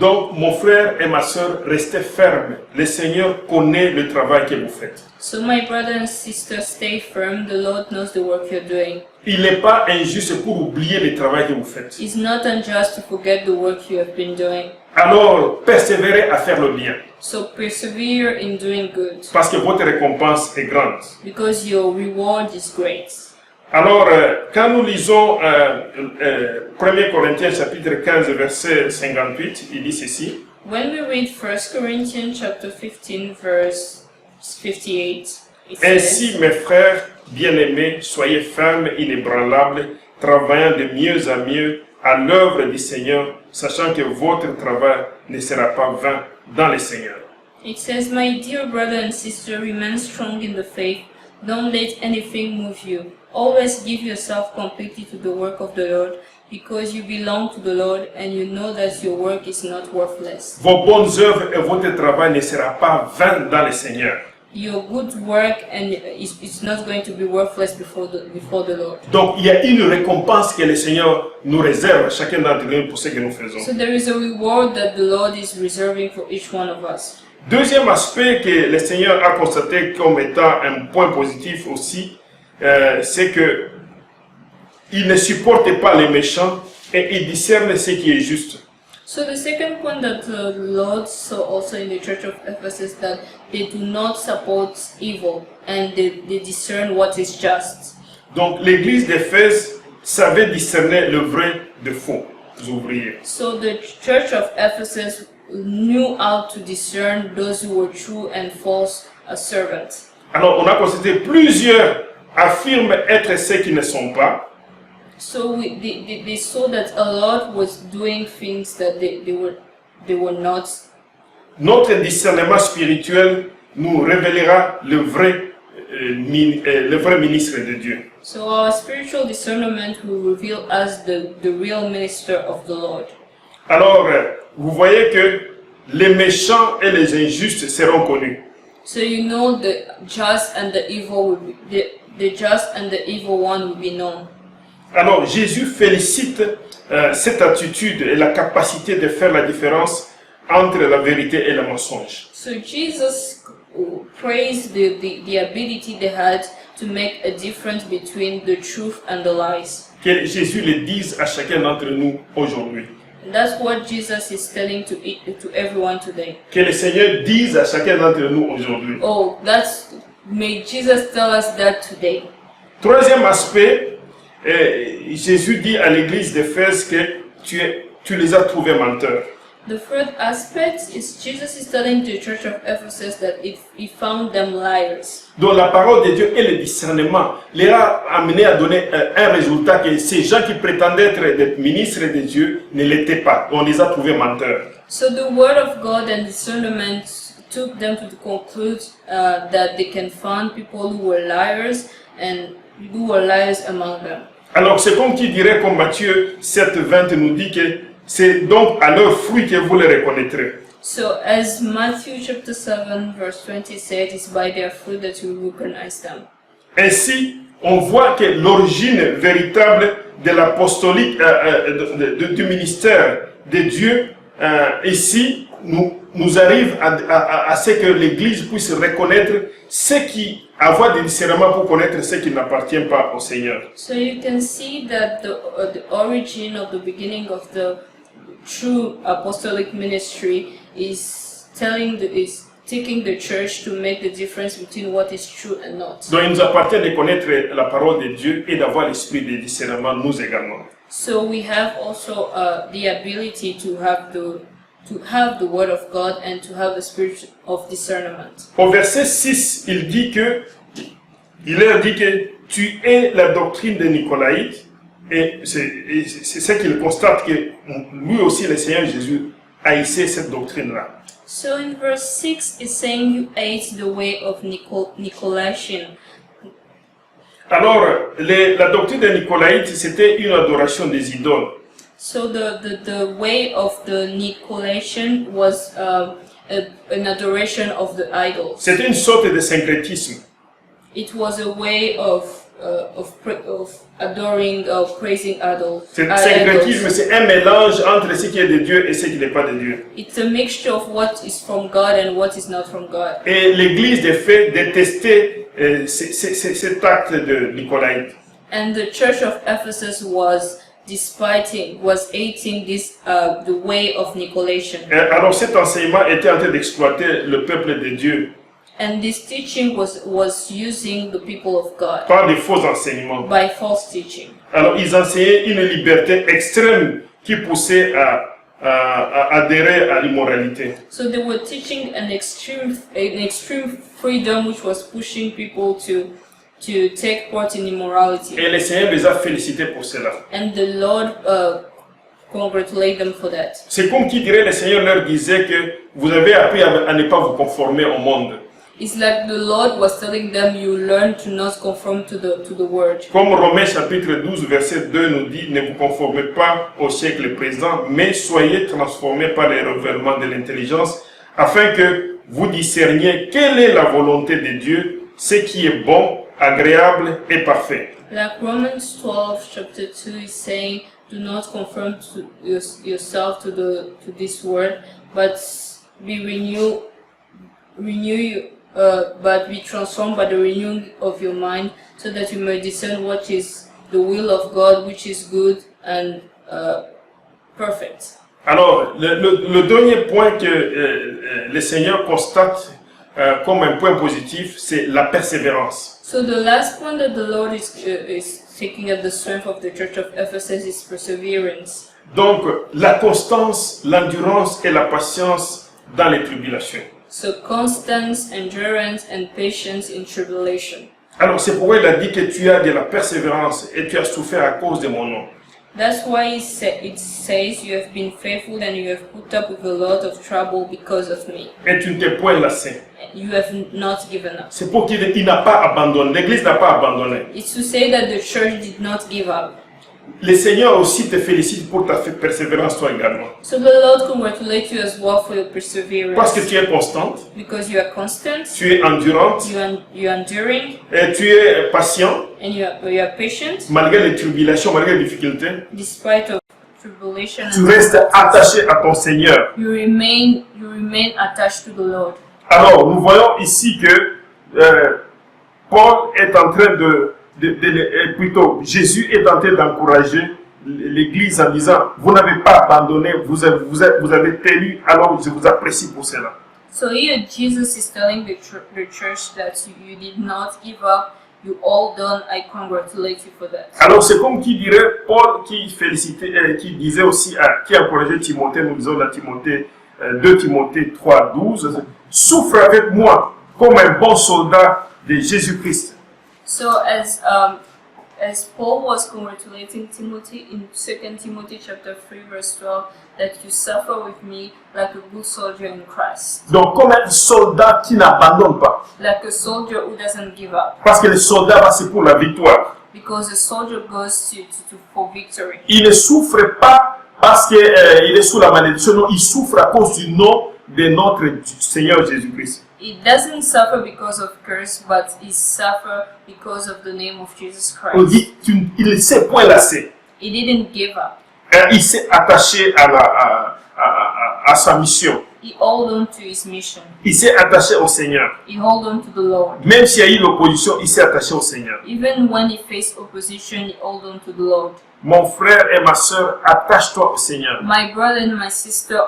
Donc, mon frère et ma sœur, restez fermes. Le Seigneur connaît le travail que vous faites. So my brother and sister, stay firm. The Lord knows the work you're doing. Il n'est pas injuste pour oublier le travail que vous faites. It's not unjust to forget the work you have been doing. Alors, persévérez à faire le bien. So persevere in doing good, Parce que votre récompense est grande. because your reward is great. Alors, quand nous lisons 1 Corinthiens chapitre 15, verset 58, il dit ceci. When we read 1 Corinthians chapter 15 verse 58, it Ainsi, says, mes frères bien-aimés, soyez fermes, inébranlables, travaillant de mieux en mieux à l'œuvre du Seigneur, sachant que votre travail ne sera pas vain dans le Seigneur. It says, My dear brother and sister, remain strong in the faith. Don't let anything move you. Always give yourself completely to the work of the Lord, because you belong to the Lord and you know that your work is not worthless. Vos bonnes œuvres et votre travail ne sera pas vain dans le Seigneur. Your good work and it's not going to be worthless before the Lord. Donc, il y a une récompense que le Seigneur nous réserve, chacun d'entre nous, pour ce que nous faisons. So there is a reward that the Lord is reserving for each one of us. Deuxième aspect que le Seigneur a constaté comme étant un point positif aussi, c'est que il ne supporte pas les méchants et il discerne ce qui est juste. So the second point that the Lord saw also in the church of Ephesus, that they do not support evil and they discern what is just. Donc l'église d'Éphèse savait discerner le vrai de faux. ouvriers. So the church of Ephesus knew how to discern those who were true and false servants. Alors, on a constaté plusieurs affirment être ceux qui ne sont pas. So they saw that a lot was doing things that they were not. Notre discernement spirituel nous révélera le vrai ministre de Dieu. So our spiritual discernment will reveal us the real minister of the Lord. Alors, vous voyez que les méchants et les injustes seront connus. So you know the just and the evil will be, the just and the evil one will be known. Alors, Jésus félicite cette attitude et la capacité de faire la différence entre la vérité et le mensonge. So Jesus praised the ability they had to make a difference between the truth and the lies. Que Jésus le dise à chacun d'entre nous aujourd'hui. And that's what Jesus is telling to everyone today. Que le Seigneur dise à chacun d'entre nous aujourd'hui. Oh, may Jesus tell us that today. Troisième aspect, Jésus dit à l'église d'Éphèse que tu les as trouvés menteurs. The third aspect is Jesus is telling the church of Ephesus that he found them liars. Donc la parole de Dieu et le discernement les a amenés à donner un résultat que ces gens qui prétendaient être des ministres de Dieu ne l'étaient pas. On les a trouvés menteurs. So the word of God and discernment took them to conclude that they can find people who were liars and who were liars among them. Alors c'est comme qui dirait, comme Matthieu 7:20 nous dit que c'est donc à leurs fruits que vous les reconnaîtrez. So as Matthew chapter 7 verse 20 said, it's by their fruit that you recognize them. Ainsi, on voit que l'origine véritable de l'apostolique, du ministère de Dieu, ici, nous arrive à ce que l'Église puisse reconnaître ce qui, avoir des discernements pour connaître ce qui n'appartient pas au Seigneur. So you can see that the origin of the beginning of the true apostolic ministry is taking the church to make the difference between what is true and not. Donc il nous appartient de connaître la parole de Dieu et d'avoir l'esprit de discernement, nous également. So we have also the ability to have the word of God and to have the spirit of discernment. Au verset 6, il leur dit que tu es la doctrine des Nicolaïtes, et c'est ce qu'il constate, que lui aussi, le Seigneur Jésus, haïssait cette doctrine-là. So in verse 6 is saying you ate the way of Nicolaitans. Alors, la doctrine des Nicolaïtes, c'était une adoration des idoles. So the way of the Nicolaitans was an adoration of the idols. C'était une sorte de syncrétisme. It was a way of adoring, of praising idols. Ce syncrétisme, c'est un mélange entre ce qui est de Dieu et ce qui n'est pas de Dieu. It's a mixture of what is from God and what is not from God. Et l'Église de fait détestait cet acte de Nicolaïte. And the church of Ephesus was hating this the way of Nicolaitan. Alors cet enseignement était en train d'exploiter le peuple de Dieu. And this teaching was using the people of God Par des faux enseignements. by false teaching. Alors ils enseignaient une liberté extrême qui poussait à adhérer à l'immoralité. So they were teaching an extreme freedom which was pushing people to take part in immorality. Et le Seigneur les a félicités pour cela. And the Lord congratulated them for that. C'est comme qui dirait, le Seigneur leur disait que vous avez appris à ne pas vous conformer au monde. It's like the Lord was telling them, you learn to not conform to the word. Comme Romains chapitre 12 verset 2 nous dit, ne vous conformez pas au siècle présent, mais soyez transformés par le renouvellement de l'intelligence, afin que vous discerniez quelle est la volonté de Dieu, ce qui est bon, agréable et parfait. Like Romans 12 chapter 2 is saying, do not conform to yourself to this word, but but be transformed by the renewing of your mind, so that you may discern what is the will of God, which is good and perfect. Alors, le dernier point que le Seigneur constate comme un point positif, c'est la persévérance. So the last point that the Lord is taking at the strength of the church of Ephesus is perseverance. Donc, la constance, l'endurance et la patience dans les tribulations. So constance, endurance, and patience in tribulation. Alors, c'est pourquoi il a dit que tu as de la persévérance et tu as souffert à cause de mon nom. That's why it says you have been faithful and you have put up with a lot of trouble because of me. Et tu ne t'es point lassé. You have not given up. C'est pour qu'il n'a pas abandonné. L'Église n'a pas abandonné. It's to say that the church did not give up. Le Seigneur aussi te félicite pour ta persévérance, toi également. So the Lord congratulates you as well for your perseverance. Parce que tu es constante, Because you are constant, tu es endurante, you are enduring, et tu es patient, and you are patient, malgré les tribulations, malgré les difficultés. despite of tribulation. Tu restes attaché à ton Seigneur. You remain attached to the Lord. Alors, nous voyons ici que Paul est en train plutôt, Jésus est en train d'encourager l'Église en disant, vous n'avez pas abandonné, vous avez tenu, alors je vous apprécie pour cela. So here Jesus is telling the church that you did not give up, you all done, I congratulate you for that. Alors c'est comme qui dirait Paul qui félicitait, qui disait aussi, qui encourageait Timothée, nous disons dans Timothée, 2 Timothée 3, 12, souffre avec moi comme un bon soldat de Jésus-Christ. So as Paul was congratulating Timothy in 2 Timothy chapter 3 verse 12, that you suffer with me like a good soldier in Christ. Donc comme un soldat qui n'abandonne pas. Like a soldier who doesn't give up. Parce que le soldat, c'est pour la victoire. Because the soldier goes for victory. Il ne souffre pas parce qu'il est sous la malédiction, non, il souffre à cause du nom de notre Seigneur Jésus-Christ. He doesn't suffer because of curse, but he suffer because of the name of Jesus On Christ. dit, il ne s'est point lassé. He didn't give up. Il s'est attaché à sa mission. He held on to his mission. Il s'est attaché au Seigneur. He held on to the Lord. Même s'il y a eu l'opposition, il s'est attaché au Seigneur. Even when he faced opposition, he held on to the Lord. Mon frère et ma soeur, attache-toi au Seigneur. My brother and my sister,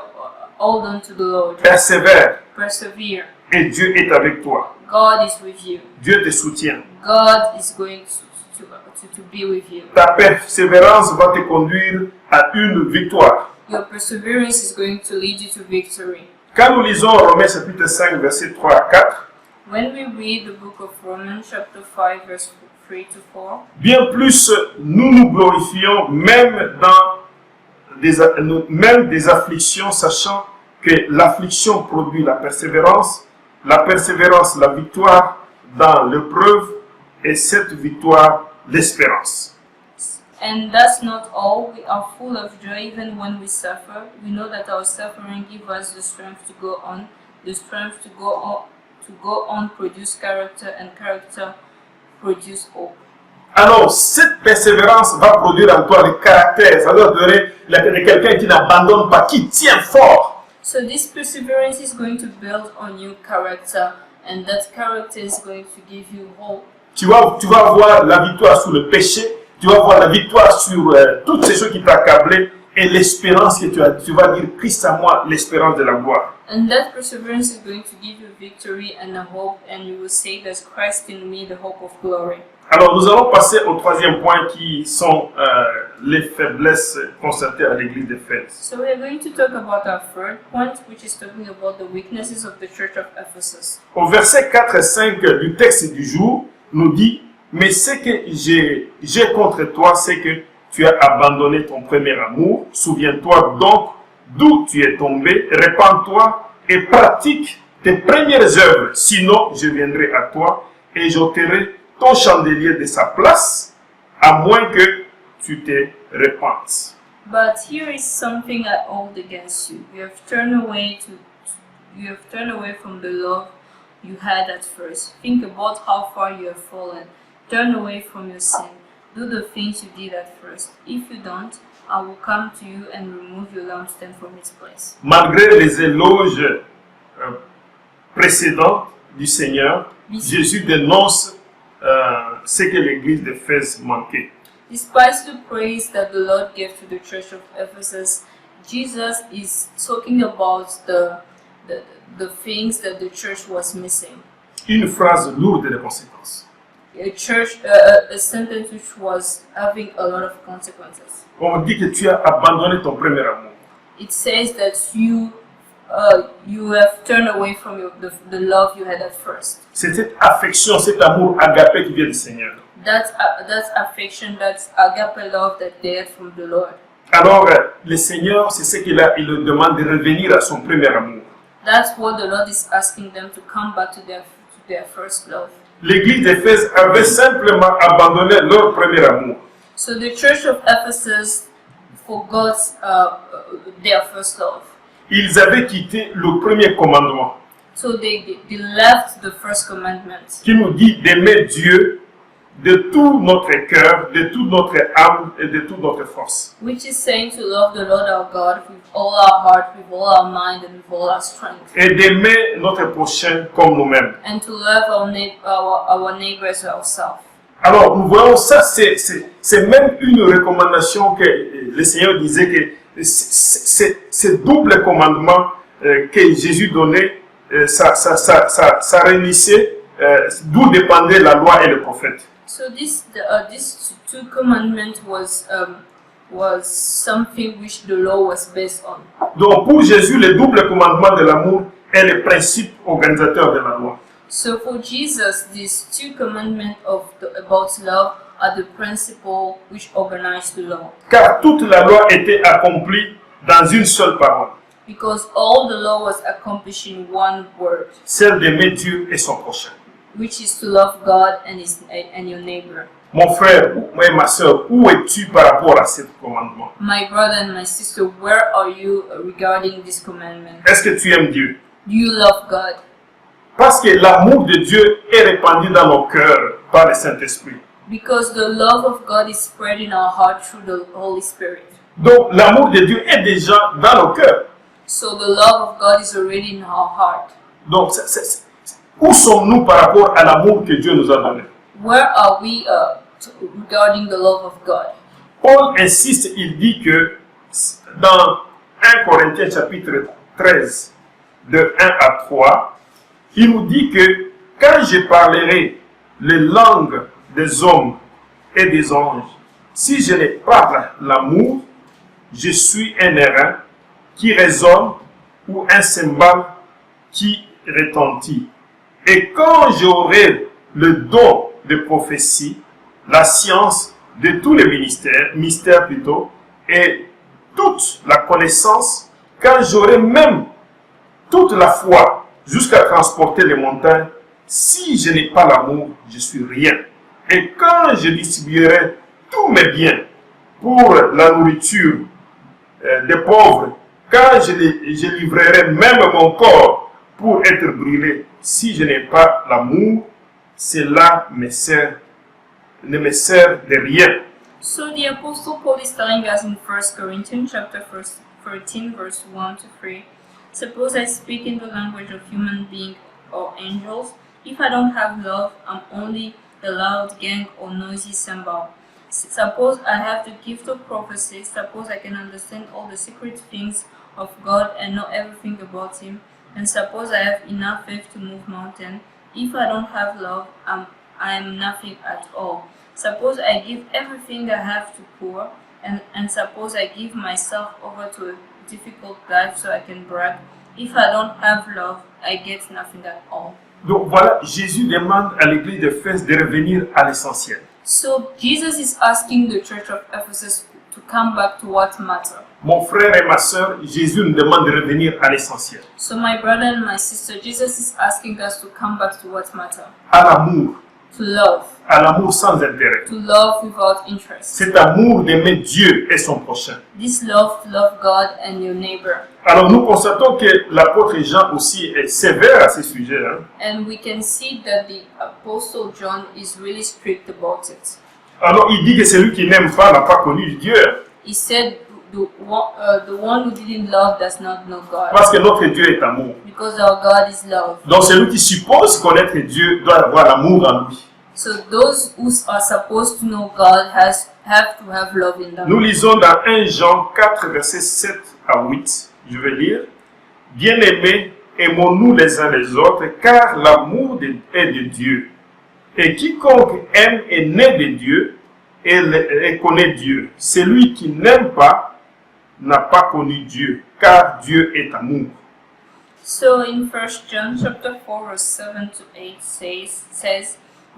hold on to the Lord. Persévère Persevere. et Dieu est avec toi. God is with you. Dieu te soutient. God is going to be with you. Ta persévérance va te conduire à une victoire. Your perseverance is going to lead you to victory. Quand nous lisons Romains chapitre 5, versets 3 à 4, When we read the book of Romans chapter 5 verse 3 to 4, bien plus nous nous glorifions même dans des afflictions, sachant que l'affliction produit la persévérance la victoire dans l'épreuve et cette victoire l'espérance. and that's not all. We are full of joy even when we suffer. We know that our suffering gives us the strength to go on, the strength to go on produce character, and character produce hope. Alors, cette persévérance va produire en toi le caractère, ça doit donner de quelqu'un qui n'abandonne pas, qui tient fort. So this perseverance is going to build on your character, and that character is going to give you hope. Tu vas voir la victoire sur le péché, tu vas voir la victoire sur toutes ces choses qui t'accablaient et l'espérance que tu as. Tu vas dire, Christ à moi, l'espérance de la gloire. And that perseverance is going to give you victory and a hope, and you will say, there's Christ in me, the hope of glory. Alors, nous allons passer au troisième point qui sont les faiblesses constatées à l'église d'Éphèse. So we are going to talk about our third point, which is talking about the weaknesses of the church of Ephesus. Au verset 4 et 5 du texte du jour, nous dit, mais ce que j'ai contre toi, c'est que tu as abandonné ton premier amour. Souviens-toi donc d'où tu es tombé, répands-toi et pratique tes premières œuvres. Sinon, je viendrai à toi et j'ôterai ton chandelier de sa place, à moins que tu te répandes. But here is something I hold against you. You have turned away from the love you had at first. Think about how far you have fallen. Turn away from your sin. Do the things you did at first. If you don't, I will come to you and remove your lampstand from its place. Malgré les éloges précédents du Seigneur, Jésus dénonce ce que l'église d'Éphèse manquait. Despite the praise that the Lord gave to the church of Ephesus, Jesus is talking about the things that the church was missing. Une phrase lourde de conséquences. a sentence which was having a lot of consequences. On dit que tu as abandonné ton premier amour. It says that you have turned away from the love you had at first. C'est cette affection, cet amour agapé qui vient du Seigneur. That's affection, that's agape love that they had from the Lord. Alors, le Seigneur, c'est ce qu'il a, il leur demande de revenir à son premier amour. That's what the Lord is asking them to come back to their first love. L'église d'Éphèse avait simplement abandonné leur premier amour. So the church of Ephesus forgot their first love. Ils avaient quitté le premier commandement So they left the first commandment, qui nous dit d'aimer Dieu de tout notre cœur, de toute notre âme et de toute notre force. which is saying to love the Lord our God with all our heart, with all our mind, and with all our strength, Et d'aimer notre prochain comme nous-mêmes. and to love our neighbor as ourselves. Alors, nous voyons ça, c'est même une recommandation que le Seigneur disait que ce double commandement que Jésus donnait, ça réunissait d'où dépendait la loi et le prophète. So these two commandments was something which the law was based on. Donc, pour Jésus, le double commandement de l'amour est le principe organisateur de la loi. So for Jesus, these two commandments about love are the principle which organize the law. Car toute la loi était accomplie dans une seule parole, Because all the law was accomplished in one word, celle d'aimer Dieu et son prochain. which is to love God and your neighbor. Mon frère, moi et ma soeur, où es-tu par rapport à ce commandement? My brother and my sister, where are you regarding this commandment? Est-ce que tu aimes Dieu? Do you love God? Parce que l'amour de Dieu est répandu dans nos cœurs par le Saint-Esprit. Because the love of God is spread in our heart through the Holy Spirit. Donc l'amour de Dieu est déjà dans nos cœurs. So the love of God is already in our heart. Donc où sommes-nous par rapport à l'amour que Dieu nous a donné? Where are we regarding the love of God? Paul insiste, il dit que dans 1 Corinthiens chapitre 13, de 1 à 3, il nous dit que quand je parlerai les langues des hommes et des anges, si je n'ai pas l'amour, je suis un airain qui résonne ou un cymbale qui retentit. Et quand j'aurai le don de prophétie, la science de tous les mystères plutôt, et toute la connaissance, quand j'aurai même toute la foi jusqu'à transporter les montagnes, si je n'ai pas l'amour, je suis rien. Et quand je distribuerai tous mes biens pour la nourriture des pauvres, quand je livrerai même mon corps pour être brûlé, si je n'ai pas l'amour, cela ne me sert de rien. So the Apostle Paul is telling us in 1 Corinthians chapter 13, verse 1 to 3, suppose I speak in the language of human beings or angels. If I don't have love, I'm only a loud gang or noisy cymbal. Suppose I have the gift of prophecy. Suppose I can understand all the secret things of God and know everything about Him. And suppose I have enough faith to move mountains. If I don't have love, I am nothing at all. Suppose I give everything I have to poor, and suppose I give myself over to a difficult life so I can brag. If I don't have love, I get nothing at all. Donc voilà, Jésus demande à l'église d'Éphèse de revenir à l'essentiel. So Jesus is asking the church of Ephesus to come back to what matters. Mon frère et ma soeur, Jésus nous demande de revenir à l'essentiel, So my brother and my sister, Jesus is asking us to come back to what matters. à l'amour sans intérêt. To love without interest. Cet amour d'aimer Dieu et son prochain. This love to love God and your neighbor. Alors nous constatons que l'apôtre Jean aussi est sévère à ce sujet. And we can see that the Apostle John is really strict about it. Alors il dit que celui qui n'aime pas n'a pas connu Dieu. He said the one who didn't love does not know God. Parce que notre Dieu est amour. Because our God is love. Donc celui qui suppose connaître Dieu doit avoir l'amour en lui. So those who are supposed to know God have to have love in them. Nous lisons dans 1 Jean 4, versets 7 à 8. Je vais lire. Bien-aimés, aimons-nous les uns les autres, car l'amour est de Dieu. Et quiconque aime est né de Dieu et connaît Dieu. Celui qui n'aime pas n'a pas connu Dieu, car Dieu est amour. So in 1 John chapter 4 verse 7 to 8 says,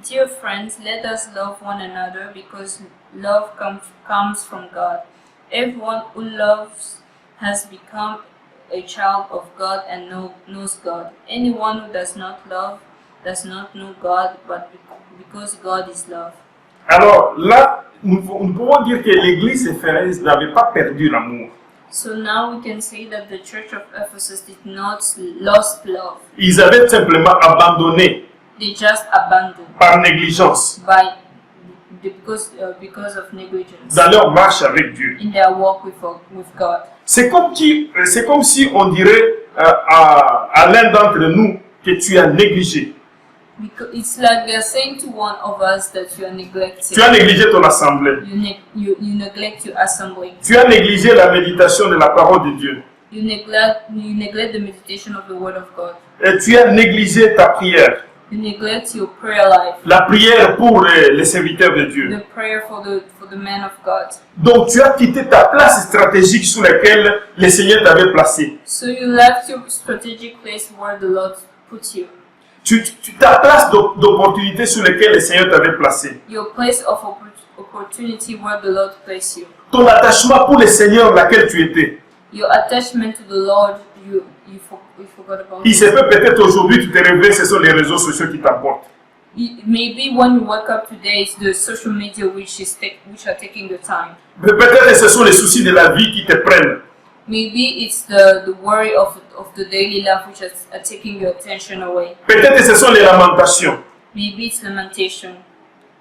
Dear friends, let us love one another because love comes from God. Everyone who loves has become a child of God and knows God. Anyone who does not love does not know God, but because God is love. Alors là, nous pouvons dire que l'église d'Éphèse n'avait pas perdu l'amour. So now we can say that the church of Ephesus did not lost love. Ils avaient simplement abandonné They just abandoned par négligence because of negligence dans leur marche avec Dieu. in their walk with God. C'est comme si on dirait à l'un d'entre nous que tu as négligé. Because it's like they are saying to one of us that you are neglecting. Tu as négligé ton assemblée. You neglect your assembly. Tu as négligé la méditation de la parole de Dieu. You neglect the meditation of the word of God. Et tu as négligé ta prière. You neglect your prayer life. La prière pour les serviteurs de Dieu. The prayer for the man of God. Donc tu as quitté ta place stratégique sous laquelle le Seigneur t'avait placé. So you left your strategic place where the Lord put you. Ta place d'opportunité sur laquelle le Seigneur t'avait placé. Your place of opportunity where the Lord placed you. Ton attachement pour le Seigneur laquelle tu étais. Your attachment to the Lord, you forgot about Il it. se peut peut-être aujourd'hui tu te réveilles, ce sont les réseaux sociaux qui t'apportent. Maybe when you wake up today, it's the social media which are taking the time. Mais peut-être ce sont les soucis de la vie qui te prennent. Maybe it's the worry of the daily life which are taking your attention away. Peut-être ce sont les lamentations. Maybe it's lamentation.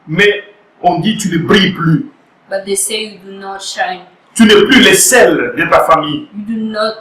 Mais on dit tu ne brilles plus. But they say you do not shine. Tu n'es plus le sel de ta famille.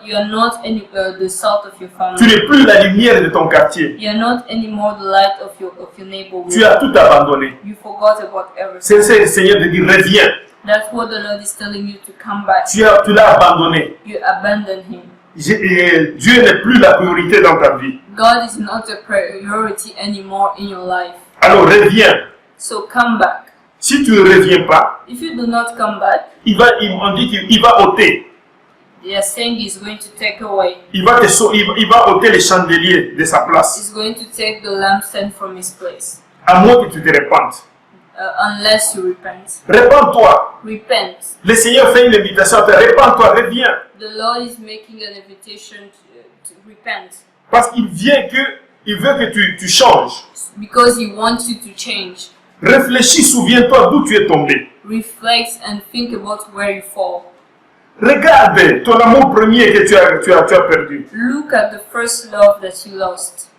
You are not the salt of your family. Tu n'es plus la lumière de ton quartier. You are not anymore the light of your neighborhood. Tu as tout abandonné. You forgot about everything. C'est le Seigneur de dire reviens. That's what the Lord is telling you to come back. Tu l'as abandonné. You abandon Him. Dieu n'est plus la priorité dans ta vie. God is not a priority anymore in your life. Alors reviens. So come back. Si tu ne reviens pas, If you do not come back, on dit qu'il va ôter. they are saying He's going to take away. Il va ôter les chandeliers de sa place. He's going to take the lampstand from His place. À moins que tu te répandes. Unless you repent. Répands-toi. Repent. Le Seigneur fait une invitation à te répands-toi, reviens. The Lord is making an invitation to repent. Parce qu'il veut que tu changes. Because He wants you to change. Réfléchis, souviens-toi d'où tu es tombé. Reflect and think about where you fall. Regarde ton amour premier que tu as perdu. Look at the first love that you lost.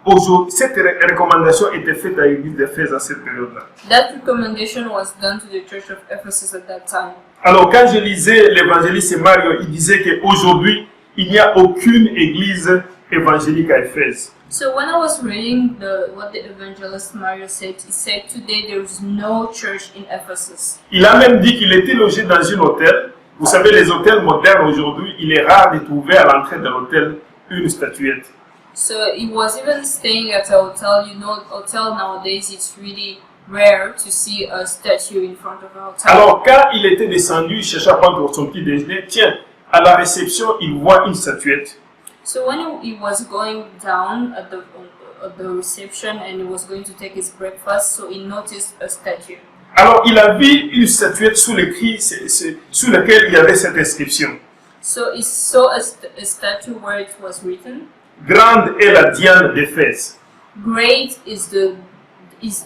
Aujourd'hui, cette recommandation était faite à l'église d'Éphèse à cette période-là. That recommendation was done to the church of Ephesus at that time. Alors quand je lisais l'évangéliste Mario, il disait qu'aujourd'hui, il n'y a aucune église évangélique à Éphèse. So when I was reading what the evangelist Mario said, he said today there is no church in Ephesus. Il a même dit qu'il était logé dans un hôtel. Vous savez, les hôtels modernes aujourd'hui, il est rare de trouver à l'entrée de l'hôtel une statuette. So he was even staying at a hotel. You know, hotel nowadays it's really rare to see a statue in front of a hotel. Alors quand il était descendu, il cherchait à prendre son petit déjeuner. Tiens, à la réception, il voit une statuette. So when he was going down at the reception and he was going to take his breakfast, so he noticed a statue. Alors il a vu une statuette sous laquelle il y avait cette inscription. So he saw a statue where it was written, Grande est la Diane d'Éphèse. "Great is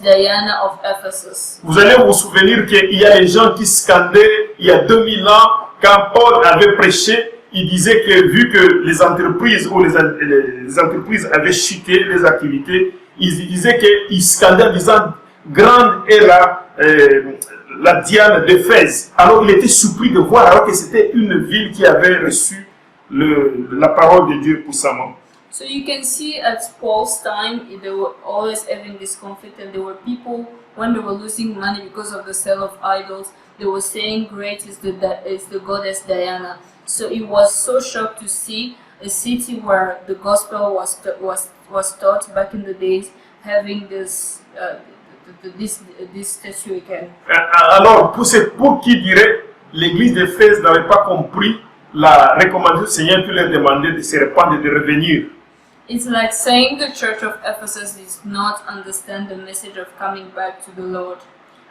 Diana of Ephesus." Vous allez vous souvenir qu'il y a des gens qui scandaient il y a 2000 ans, quand Paul avait prêché, il disait que vu que les entreprises entreprises avaient chuté les activités, il disait qu'ils scandaient en disant grande est la Diane d'Éphèse. Alors il était surpris de voir alors que c'était une ville qui avait reçu la parole de Dieu puissamment. So you can see at Paul's time, they were always having this conflict, and there were people, when they were losing money because of the sale of idols, they were saying, "Great is the goddess Diana." So he was so shocked to see a city where the gospel was taught back in the days, having this statue again. Alors, pour qui dirait l'église d'Éphèse n'avait pas compris la recommandation du Seigneur qui leur demandait de se répandre et de revenir. It's like saying the church of Ephesus did not understand the message of coming back to the Lord.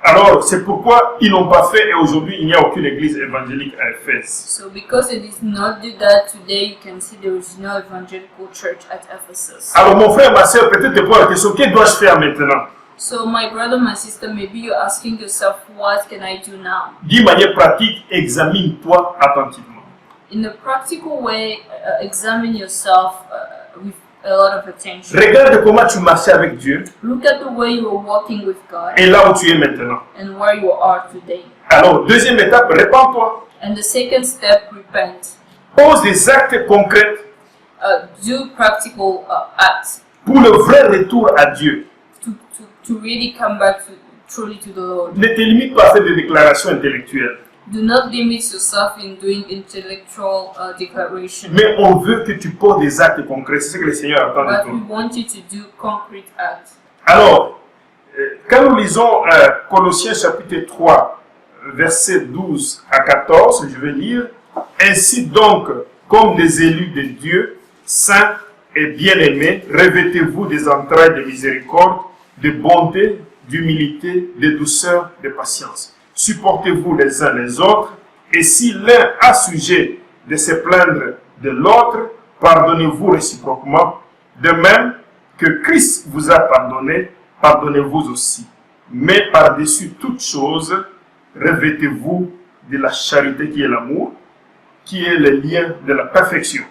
Alors, c'est pourquoi ils n'ont pas fait et aujourd'hui il n'y a aucune église évangélique à Éphèse. So because they did not do that, today you can see there is no evangelical church at Ephesus. Alors, mon frère, ma soeur, peut-être te pose la question, que dois-je faire maintenant? So my brother, my sister, maybe you're asking yourself, what can I do now? D'une manière pratique, examine-toi attentivement. In a practical way, examine yourself with a lot of attention. Regarde comment tu marchais avec Dieu Look at the way you are walking with God et là où tu es maintenant. and where you are today. Alors, deuxième étape, répands-toi. And the second step, repent. Pose des actes concrets Do practical acts pour le vrai retour à Dieu. to really come back truly to the Lord. Ne te limite pas à faire des déclarations intellectuelles. Do not limit yourself in doing intellectual declarations. Mais on veut que tu poses des actes concrets. C'est ce que le Seigneur attend de But toi. we want you to do concrete acts. Alors, quand nous lisons Colossiens chapitre 3, versets 12 à 14, je vais lire. Ainsi donc, comme des élus de Dieu, saints et bien-aimés, revêtez-vous des entrailles de miséricorde, de bonté, d'humilité, de douceur, de patience. Supportez-vous les uns les autres, et si l'un a sujet de se plaindre de l'autre, pardonnez-vous réciproquement. De même que Christ vous a pardonné, pardonnez-vous aussi. Mais par-dessus toute chose, revêtez-vous de la charité qui est l'amour, qui est le lien de la perfection.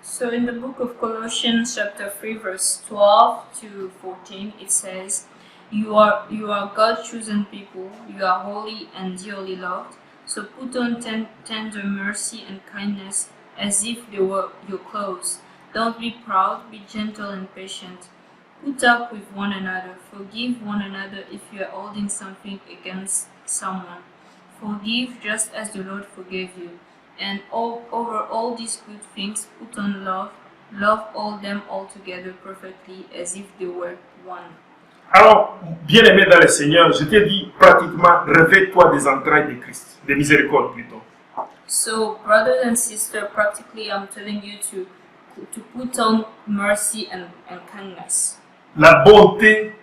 So in the book of Colossians chapter 3 verse 12 to 14 it says, You are God's chosen people, you are holy and dearly loved, so put on tender mercy and kindness as if they were your clothes. Don't be proud, be gentle and patient. Put up with one another, forgive one another if you are holding something against someone. Forgive just as the Lord forgave you. And over all these good things, put on love. Love all them all together perfectly as if they were one. Alors, bien-aimé dans le Seigneur, je t'ai dit pratiquement, revêt-toi des entrailles de Christ, des miséricordes plutôt. So, brothers and sisters, practically I'm telling you to put on mercy and kindness. La bonté,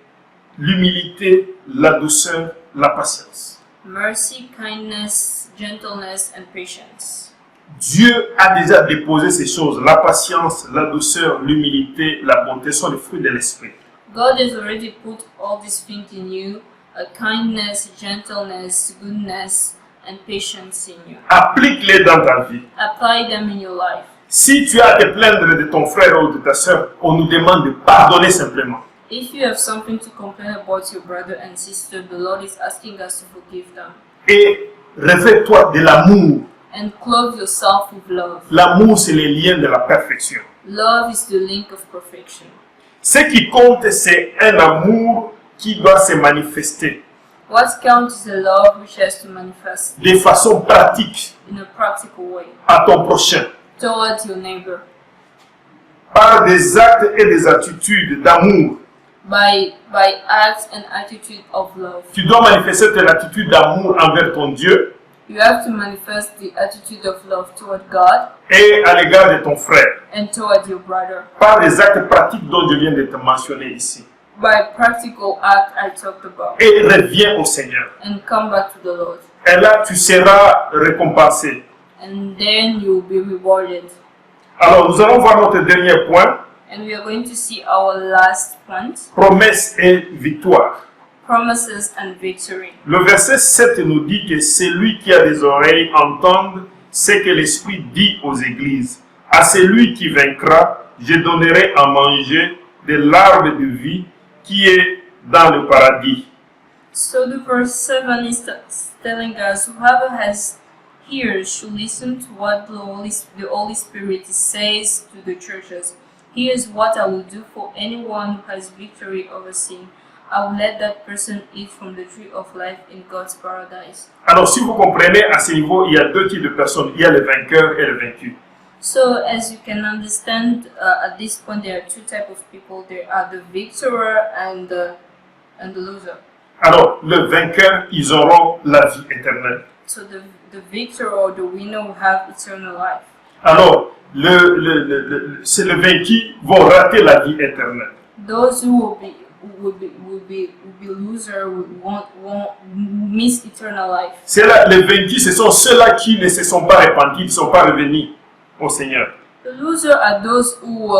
l'humilité, la douceur, la patience. Mercy, kindness, gentleness, and patience. Dieu a déjà déposé ces choses. La patience, la douceur, l'humilité, la bonté sont les fruits de l'esprit. God has already put all these things in you, kindness, gentleness, goodness, and patience in you. Applique-les dans ta vie. Apply them in your life. Si tu as à te plaindre de ton frère ou de ta soeur, on nous demande de pardonner simplement. If you have something to complain about your brother and sister, the Lord is asking us to forgive them. Et revêt-toi de l'amour. And clothe yourself with love. L'amour, c'est le lien de la perfection. Love is the link of perfection. Ce qui compte, c'est un amour qui doit se manifester What counts is the love which has to manifest de façon pratique in a practical way à ton prochain, towards your neighbor par des actes et des attitudes d'amour. by acts and attitude of love. Tu dois manifester ton attitude d'amour envers ton Dieu You have to manifest the attitude of love toward God et à l'égard de ton frère, and toward your brother par des actes pratiques dont je viens de te mentionner ici. by practical act I talked about, Et reviens au Seigneur. and come back to the Lord. Et là, tu seras récompensé. And then you will be rewarded. Alors, nous allons voir notre dernier point, And we are going to see our last point, promesse et victoire. promises and victory. Le verset 7 nous dit que celui qui a des oreilles entende ce que l'Esprit dit aux églises. À celui qui vaincra, je donnerai à manger de l'arbre de vie qui est dans le paradis. So the verse 7 is telling us, whoever has ears should listen to what the Holy Spirit says to the churches. Here's what I will do for anyone who has victory over sin. I will let that person eat from the tree of life in God's paradise. Alors, si vous comprenez, à ce niveau, il y a deux types de personnes. Il y a le vainqueur et le vaincu. So as you can understand, at this point there are two types of people. There are the victor and the loser. Alors, le vainqueur, ils auront la vie éternelle. So the victor or the winner will have eternal life. Alors, c'est le vaincu vont rater la vie éternelle. Those who will be loser won't miss eternal life. C'est là, les vaincus, ce sont ceux-là qui ne se sont pas repentis, qui ne sont pas revenus au Seigneur. The loser are those who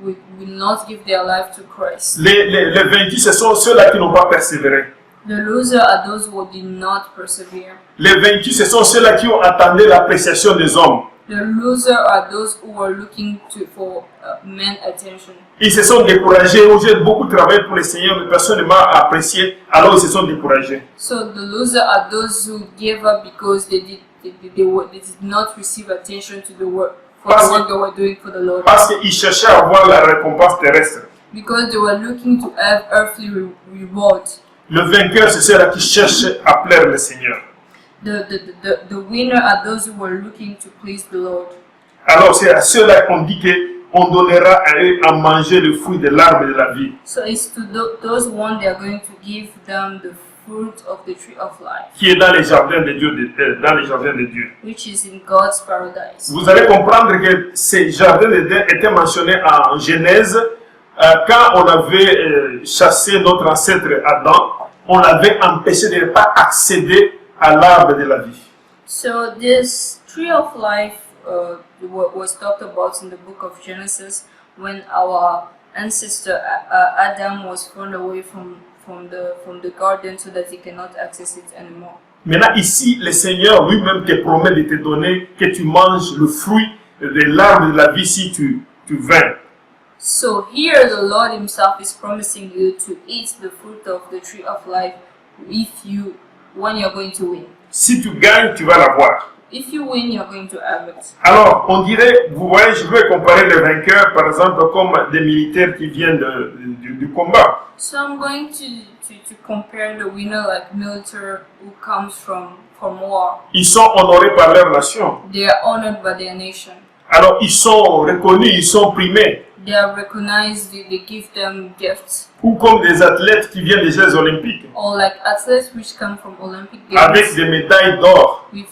will not give their life to Christ. Les vaincus, ce sont ceux-là qui n'ont pas persévéré. The loser are those who did not persevere. Les vaincus, ce sont ceux-là qui ont attendu l'appréciation des hommes. The loser are those who are looking for men's attention. Ils se sont découragés. J'ai beaucoup travaillé pour le Seigneur, mais personne ne m'a apprécié, alors ils se sont découragés. So the loser are those who gave up because they did not receive attention to the work for the work they were doing for the Lord. Parce qu'ils cherchaient à avoir la récompense terrestre. Because they were looking to have earthly reward. Le vainqueur, c'est ceux-là qui cherchent à plaire le Seigneur. The winner are those who were looking to please the Lord. Alors c'est à ceux-là qu'on dit qu'on donnera à eux à manger le fruit de l'arbre de la vie. So it's to those one they are going to give them the fruit of the tree of life. Qui est dans les jardins de Dieu, dans les jardins de Dieu. Which is in God's paradise. Vous allez comprendre que ces jardins de Dieu étaient mentionnés en Genèse quand on avait chassé notre ancêtre Adam, on l'avait empêché de ne pas accéder à l'arbre de la vie. So this tree of life was talked about in the book of Genesis when our ancestor Adam was thrown away from the garden so that he cannot access it anymore. Maintenant ici, le Seigneur lui-même te promet de te donner que tu manges le fruit de l'arbre de la vie si tu vins. So here the Lord himself is promising you to eat the fruit of the tree of life when you're going to win. Si tu gagnes, tu vas l'avoir. If you win, you're going to have it. Alors, on dirait, vous voyez, je veux comparer les vainqueurs, par exemple, comme des militaires qui viennent du combat. So I'm going to compare the winner like military who comes from war. Ils sont honorés par leur nation. They are honored by their nation. Alors, ils sont reconnus, ils sont primés. They are recognized, they give them gifts. Ou comme des athlètes qui viennent des Jeux Olympiques. Or like athletes which come from Olympic Games. Avec des médailles d'or. With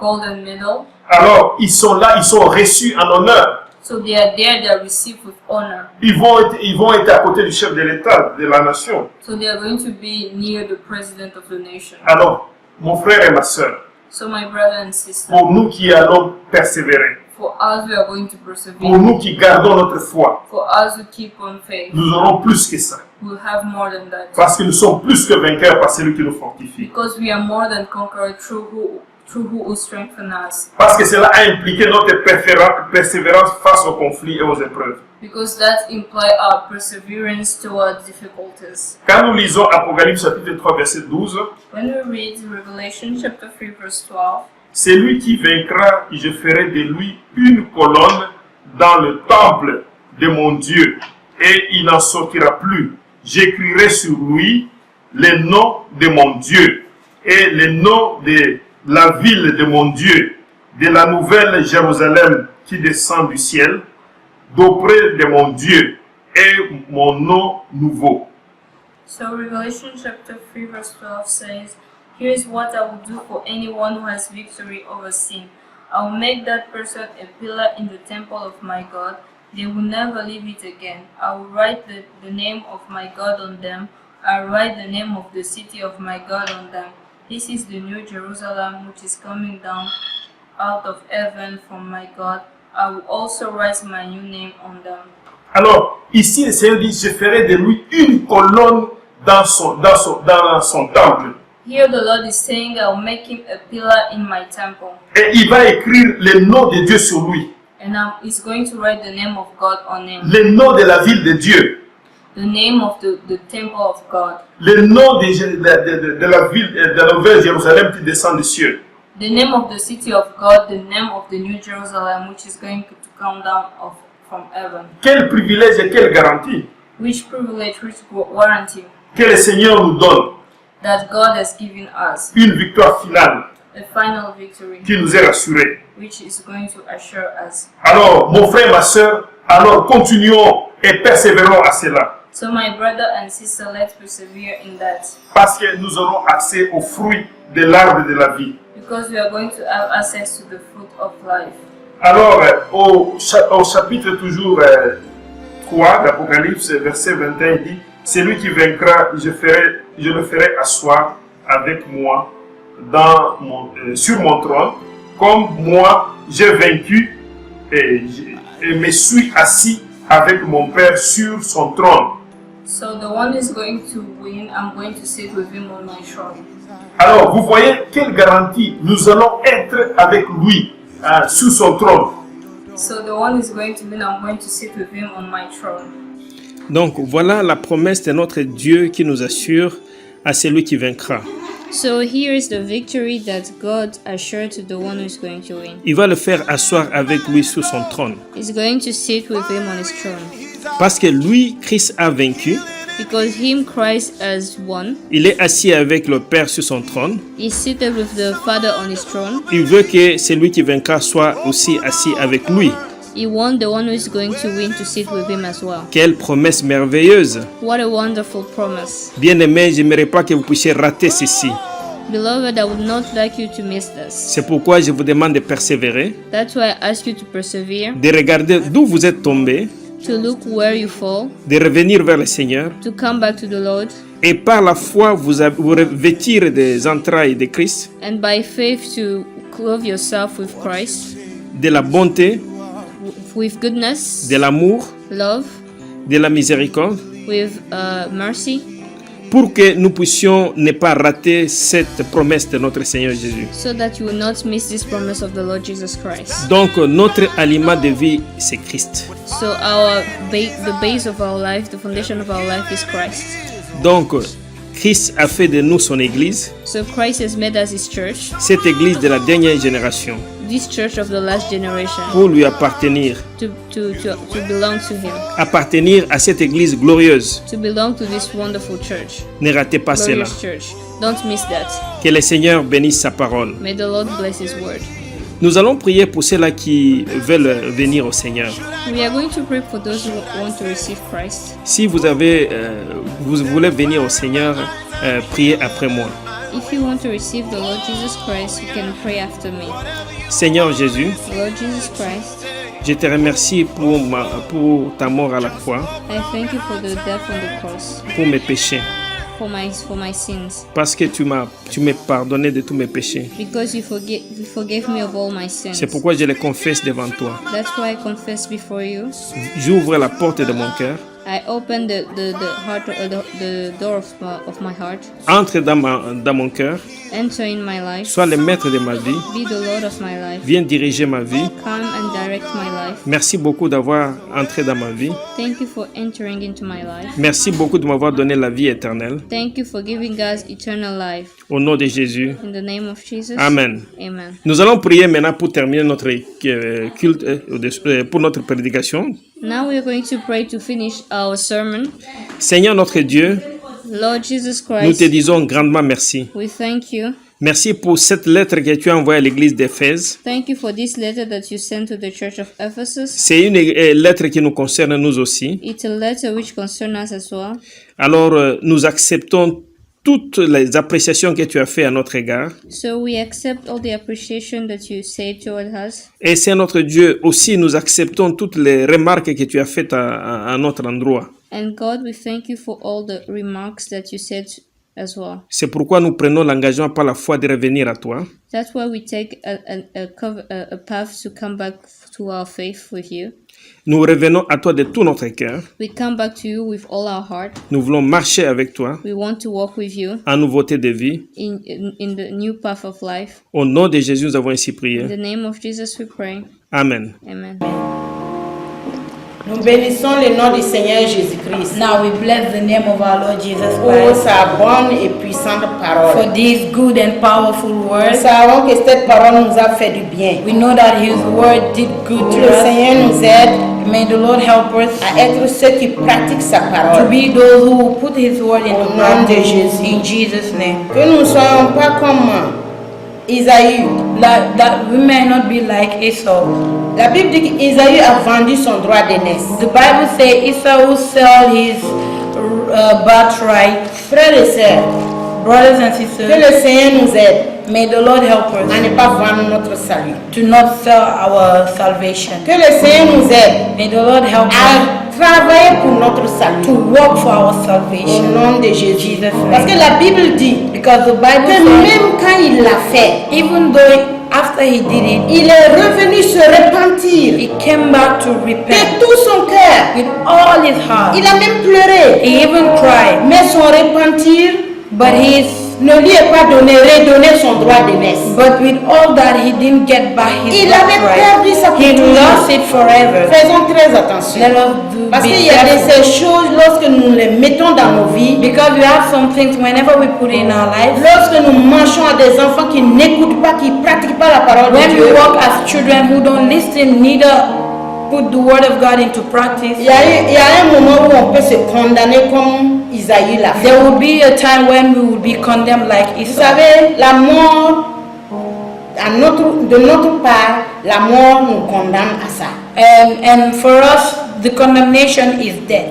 golden medal. Alors, ils sont là, ils sont reçus en honneur. So they are there, they are received with honor. Ils vont être à côté du chef de l'État, de la nation. So they are going to be near the president of the nation. Alors, mon frère et ma sœur, so my brother and sister, pour nous qui allons persévérer, for us we are going to persevere. Pour nous qui gardons notre foi, For us who keep on faith, nous aurons plus que ça. we'll have more than that. Parce que nous sommes plus que vainqueurs par celui qui nous fortifie. Because we are more than conquerors through who strengthen us. Parce que cela a impliqué notre persévérance face aux conflits et aux épreuves. Because that implies our perseverance towards difficulties. Quand nous lisons Apocalypse chapitre 3 verset 12, When we read Revelation chapter 3 verse 12, c'est lui qui vaincra, et je ferai de lui une colonne dans le temple de mon Dieu, et il n'en sortira plus. J'écrirai sur lui les noms de mon Dieu, et les noms de la ville de mon Dieu, de la nouvelle Jérusalem qui descend du ciel, d'auprès de mon Dieu, et mon nom nouveau. So Revelation chapter 3 verse 12 says, "Here is what I will do for anyone who has victory over sin. I will make that person a pillar in the temple of my God. They will never leave it again. I will write the name of my God on them. I will write the name of the city of my God on them. This is the new Jerusalem which is coming down out of heaven from my God. I will also write my new name on them." Alors, ici, le Seigneur dit, je ferai de lui une colonne dans son temple. Here the Lord is saying, I will make him a pillar in my temple. Et il va écrire le nom de Dieu sur lui. And he's going to write the name of God on him. Le nom de la ville de Dieu. The name of the temple of God. Le nom de la ville, de la nouvelle Jérusalem qui descend des cieux. The name of the city of God, the name of the new Jerusalem which is going to come down from heaven. Quel privilège et quelle garantie Which privilege, which warranty que le Seigneur nous donne. that God has given us. Une victoire finale. a final victory, qui nous est rassurée. which is going to assure us. Alors, mon frère, ma soeur, alors continuons et persévérons à cela. So my brother and sister, let's persevere in that, Parce que nous aurons accès aux fruits de l'arbre de la vie. because we are going to have access to the fruit of life. Alors, au chapitre toujours 3 d'Apocalypse, verset 21, il dit, « Celui qui vaincra, je le ferai asseoir avec moi sur mon trône, comme moi j'ai vaincu et me suis assis avec mon Père sur son trône. » So the one is going to win, I'm going to sit with him on my throne. Alors, vous voyez quelle garantie nous allons être avec lui sous son trône. So the one is going to win, I'm going to sit with him on my throne. Donc voilà la promesse de notre Dieu qui nous assure à celui qui vaincra. So here is the victory that God assured to the one who is going to win. Il va le faire asseoir avec lui sous son trône. He's going to sit with him on his throne. Parce que lui, Christ a vaincu, Because him, Christ, has won. il est assis avec le Père sur son trône. He's seated with the Father on his throne. Il veut que celui qui vaincra soit aussi assis avec lui. He won the one who is going to win to sit with him as well. Quelle promesse merveilleuse! What a wonderful promise. Bien-aimés, je n'aimerais pas que vous puissiez rater ceci. Beloved, I would not like you to miss this. C'est pourquoi je vous demande de persévérer, That's why I ask you to persevere, de regarder d'où vous êtes tombés, to look where you fall, de revenir vers le Seigneur to come back to the Lord, et par la foi vous revêtir des entrailles de Christ, and by faith to clothe yourself with Christ, de la bonté, with goodness, de l'amour, love, de la miséricorde, with mercy, pour que nous puissions ne pas rater cette promesse de notre Seigneur Jésus. so that you will not miss this promise of the Lord Jesus Christ. Donc notre aliment de vie, c'est Christ. So the base of our life, the foundation of our life is Christ. Donc Christ a fait de nous son Église, So Christ has made us his church, cette Église de la dernière génération, this church of the last generation, pour lui appartenir, to belong to him, appartenir à cette Église glorieuse. to belong to this wonderful church, Ne ratez pas cela. glorious church. Don't miss that. Que le Seigneur bénisse sa parole. May the Lord bless his word. Nous allons prier pour ceux-là qui veulent venir au Seigneur. We are going to pray for those who want to receive Christ. Si vous voulez venir au Seigneur, priez après moi. If you want to receive the Lord Jesus Christ, you can pray after me. Seigneur Jésus, Lord Jesus Christ, je te remercie pour ta mort à la croix, I thank you for the death on the cross, pour mes péchés, for my sins, parce que tu m'as pardonné de tous mes péchés. because you forgave me of all my sins. C'est pourquoi je les confesse devant toi. That's why I confess before you. J'ouvre la porte de mon cœur. I open the door of my heart. Entre dans mon cœur. Enter in my life. Sois le maître de ma vie. Be the Lord of my life. Viens diriger ma vie. Come and direct my life. Merci beaucoup d'avoir entré dans ma vie. Thank you for entering into my life. Merci beaucoup de m'avoir donné la vie éternelle. Thank you for giving us eternal life. Au nom de Jésus. In the name of Jesus. Amen. Amen. Nous allons prier maintenant pour terminer notre culte, pour notre prédication. Now we are going to pray to finish our sermon. Seigneur notre Dieu, Lord Jesus nous te Christ, disons grandement merci. we thank you. Merci pour cette lettre que tu as envoyée à l'église d'Éphèse. Thank you for this letter that you sent to the church of Ephesus. C'est une lettre qui nous concerne nous aussi. It's a letter which concerns us as well. Alors nous acceptons toutes les appréciations que tu as fait à notre égard. So we accept all the appreciation that you say toward us. Et c'est notre Dieu aussi, nous acceptons toutes les remarques que tu as faites à notre endroit. And God, we thank you for all the remarks that you said as well. C'est pourquoi nous prenons l'engagement par la foi de revenir à toi. That's why we take a path to come back to our faith with you. Nous revenons à toi de tout notre cœur. We come back to you with all our heart. Nous voulons marcher avec toi We want to walk with you en nouveauté de vie. in the new path of life. Au nom de Jésus, nous avons ainsi In prié. the name of Jesus we pray. Amen. Amen. Nous bénissons le nom du Seigneur Jésus-Christ. Now we bless the name of our Lord Jesus Pour Christ sa bonne et puissante for parole. these good and powerful Nous words. savons que cette parole nous a fait du bien. We know that His word did good to Le us. Seigneur nous aide May the Lord help us à être ceux qui pratiquent sa to parole. be those who will put His word into Au nom de practice. Jésus. In Jesus' name. Que nous ne soyons pas comme Isaïe. that we may not be like Esau. La Bible dit qu'Isaïe a vendu son droit d'aînesse. The Bible says Esau sell his birthright. Frères et sœurs, Brothers and que sisters, le Seigneur nous aide may the Lord help à us ne pas vendre notre salut. to not sell our salvation. Que le Seigneur nous aide May the Lord help us à travailler pour notre to salut. work for our Au salvation. nom de Jésus. Jesus' name. Parce que la Bible dit Because the Bible que says, même quand il l'a fait, even though after he did it, il est revenu se repentir he came back to de repent tout son cœur. with all his heart. Il a même pleuré. He even cried, Mais son repentir but ne lui est pas donné, redonner son droit d'aînesse. but with all that he didn't get back his Il avait birthright. perdu sa He culture. lost it forever. Faisons très attention. Let us do Parce be qu'il y a careful. ces choses, lorsque nous les mettons dans nos vies, Because we have some things whenever we put in our lives, lorsque nous marchons à des enfants qui n'écoutent pas, qui ne pratiquent pas la parole de when we Dieu, walk as children who don't listen, neither put the word of God into practice, il y a un moment où on peut se condamner comme Isaïe l'a fait. there will be a time when we will be condemned like Vous Esau. savez, la mort, de notre part, la mort nous condamne à ça. And for us, the condemnation is death.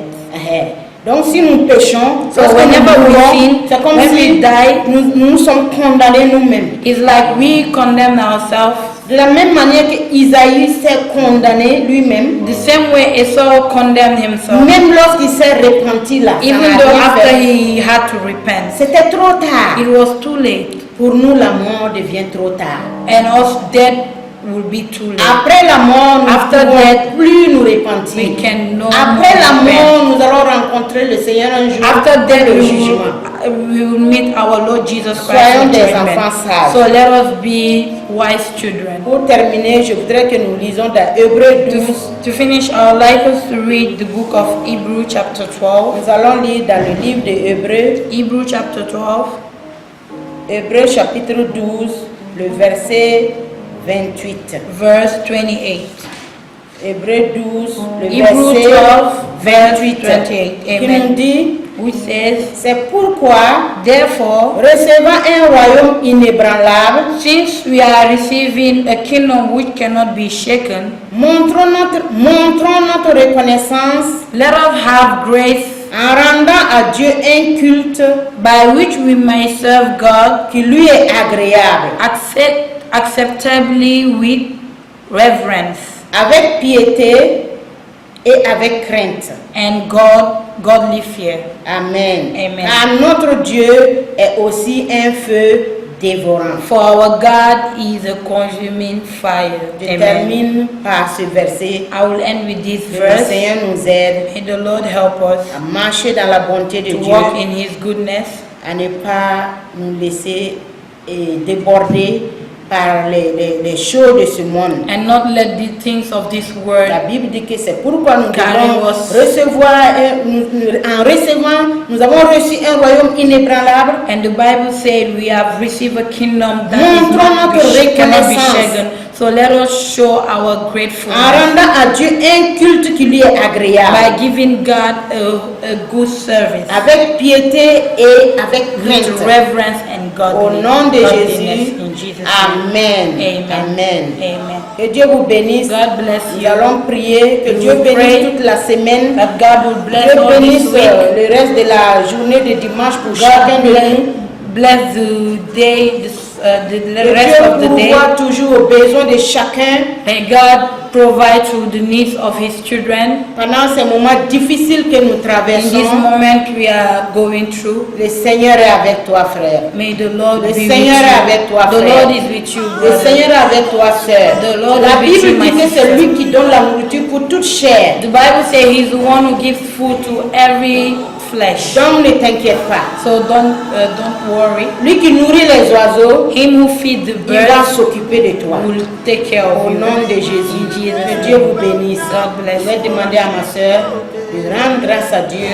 Donc si nous péchons, So lorsque nous whenever we mourons, sin, c'est comme when si we die, nous sommes condamnés nous-mêmes. it's like we condemn ourselves. De la même manière que Isaïe s'est condamné lui-même, The same way Esau condemned himself, même lorsqu'il s'est repenti là, ça even n'a though rien after fait. he had to repent. C'était trop tard. It was too late, Pour nous, la mort devient trop tard. and us death will be too late. Après la mort, nous ne After pouvons death, plus nous We repentir. can no Après la more repent. mort, nous allons rencontrer le Seigneur un jour After pour death, le we jugement. will meet our Lord Jesus Christ. Soyons in des judgment. enfants sages. So let us be wise children. Pour terminer, je voudrais que nous lisons dans Hébreux 12. To finish, I would like us to read the book of Hebrew chapter 12. Nous allons lire dans le livre de Hébreux, Hebrew chapter 12, Hébreux chapitre 12, le verset 28. verse 28. Hébreux 12, le Hebrew verset 12, verse 28. 28. Qui nous Amen. dit, Which says, c'est pourquoi, therefore, recevant un royaume inébranlable, since we are receiving a kingdom which cannot be shaken, montrons notre reconnaissance let us have grace en rendant à Dieu un culte by which we may serve God qui lui est agréable, acceptably with reverence avec piété et avec crainte. and godly fear. Amen. Amen. Car notre Dieu est aussi un feu dévorant. For our God is a consuming fire. Je Amen. termine par ce verset. I will end with this Que le verse. Seigneur nous aide May the Lord help us à marcher dans la bonté de to Dieu, walk in His goodness, à ne pas nous laisser déborder par les choses de ce monde. and not let the things of this La world. Bible dit que c'est pourquoi nous Car devons it was- recevoir, en recevant, nous avons reçu un royaume inébranlable. And the Bible said we have received a kingdom that Montrons is not notre cannot be reconnaissance. shaken. So let us show our En gratefulness rendant à Dieu un culte qui lui est agréable, by giving God a good service avec piété et avec with crainte. reverence and Au nom de godliness Jésus, in Jesus' name. Amen. Amen. Amen. Amen. Que Dieu vous bénisse. God bless Nous you. allons prier que We Dieu will bénisse pray toute la semaine. That God will bless Dieu all bénisse this week. le reste de la journée de dimanche pour chacun God de bless, nous. bless the day, the Que rest Dieu of the day. pourvoie toujours aux besoins de chacun May God provide to the needs of His children. pendant ces moments difficiles que nous In this traversons. moment we are going through, Le Seigneur est avec toi, frère. may the Lord Le be with Seigneur est you. avec toi, The frère. Lord is with you, Le brother. Seigneur est avec toi, sœur. The Lord La is with you, Bible my dit que c'est sister. lui qui donne la nourriture pour toute chair. The Bible says He's the one who gives food to every flesh. Donc ne t'inquiète pas. So don't worry. Lui qui nourrit les oiseaux, Him who feeds the il va birds s'occuper de toi. will take care of Au you. nom de Jésus, In Jesus' que name. Dieu vous bénisse. God bless Je vais you. demander à ma soeur de rendre grâce à Dieu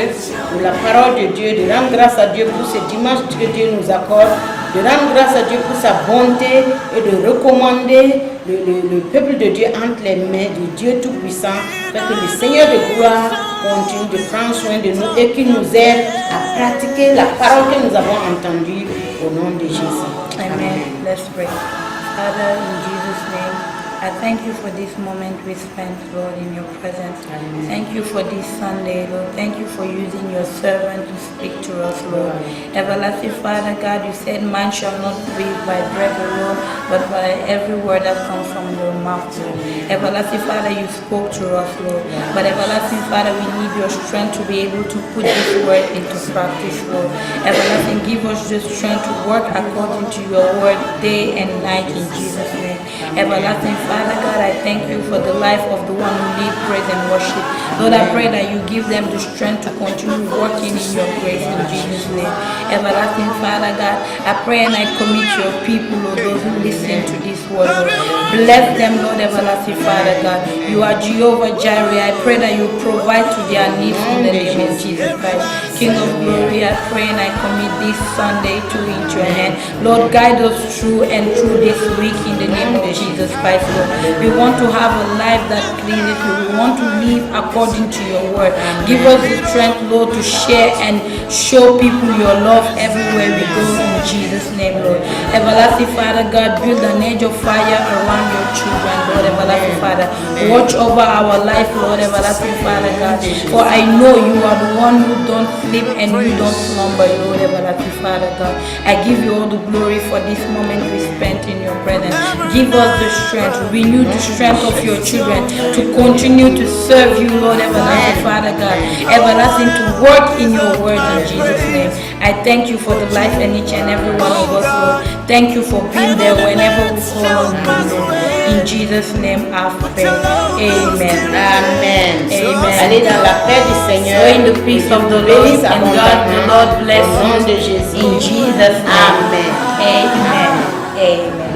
pour la parole de Dieu, de rendre grâce à Dieu pour ce dimanche que Dieu nous accorde, de rendre grâce à Dieu pour sa bonté et de recommander le peuple de Dieu entre les mains du Dieu Tout-Puissant, afin que le Seigneur de gloire continue de prendre soin de nous et qu'il nous aide à pratiquer la parole que nous avons entendue au nom de Jésus. Amen. Let's pray. Father, in Jesus' name, I thank you for this moment we spent, Lord, in your presence. Thank you for this Sunday, Lord. Thank you for using your servant to speak to us, Lord. Everlasting Father, God, you said man shall not live by bread alone, but by every word that comes from your mouth, Lord. Everlasting Father, you spoke to us, Lord. But everlasting Father, we need your strength to be able to put this word into practice, Lord. Everlasting, give us the strength to work according to your word day and night in Jesus' name. Everlasting Father God, I thank you for the life of the one who leads praise and worship. Lord, I pray that you give them the strength to continue working in your grace in Jesus' name. Everlasting Father God, I pray and I commit your people, Lord, those who listen to this word, Lord. Bless them, Lord, everlasting Father God. You are Jehovah Jireh. I pray that you provide to their needs in the name of Jesus Christ. King of glory, I pray and I commit this Sunday into your hand. Lord, guide us through and through this week in the name of Jesus Christ, Lord. We want to have a life that pleases you. We want to live according to your word. Give us the strength, Lord, to share and show people your love everywhere we go in Jesus' name, Lord. Everlasting Father God, build an edge of fire around your children, Lord. Everlasting Father, watch over our life, Lord. Everlasting Father God, for I know you are the one who don't sleep and you don't slumber, Lord. Everlasting Father God, I give you all the glory for this moment we spent in your presence. Give us the strength, renew the strength of your children to continue to serve you, Lord. Everlasting Father God, everlasting to work in your word in Jesus' name. I thank you for the life in each and every one of us, Lord. Thank you for being there whenever we call on you, Lord. In Jesus' name I pray. Amen. Amen. Amen. Allez dans la paix du Seigneur. Go in the peace of the Lord, and God, the Lord bless Au nom de you. Jésus. In Jesus' name. Amen. Amen. Amen.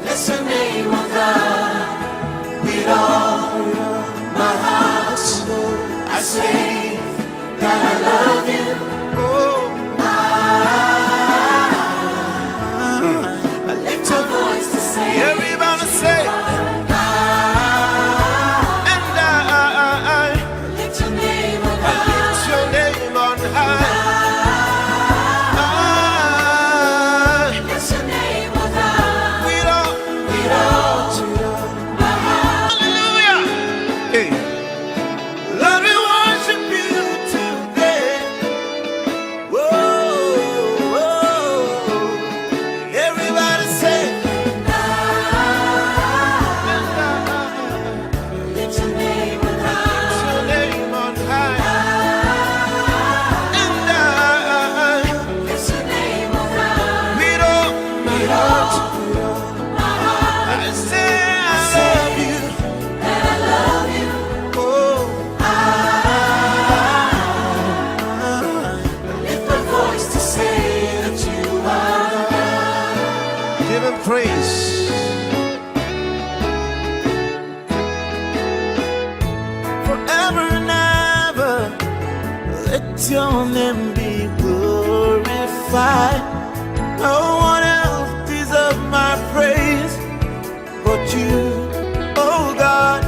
Bless the name of God with all my heart. I say that I love you. Oh, I lift a voice to say, everybody say, and I lift your name on high. I lift your name on high. Praise forever and ever. Let your name be glorified. No one else deserves my praise but you, oh God.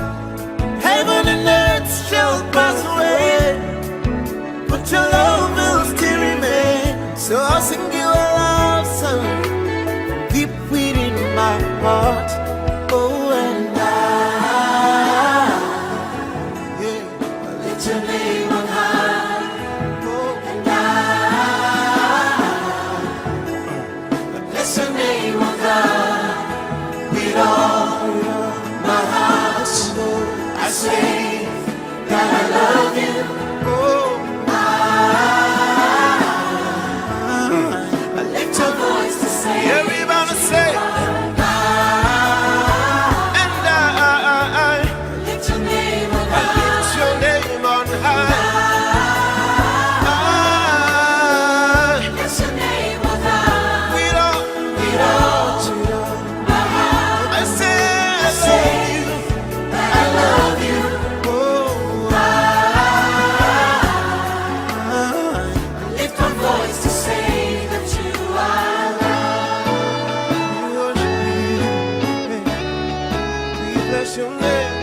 Heaven and earth shall pass away, but your love will still remain. So I'll sing you a love song deep within my heart. Oh, and I lift your name on high. Oh, and I bless your name, oh God, with all my heart. I say that I love you. Oh, I lift your voice to say, everybody say, and I lift your name on high. I lift your name on high. I lift your name on high. With all my heart. I say I love you. Oh, I lift my voice to say that you are love. We bless your name.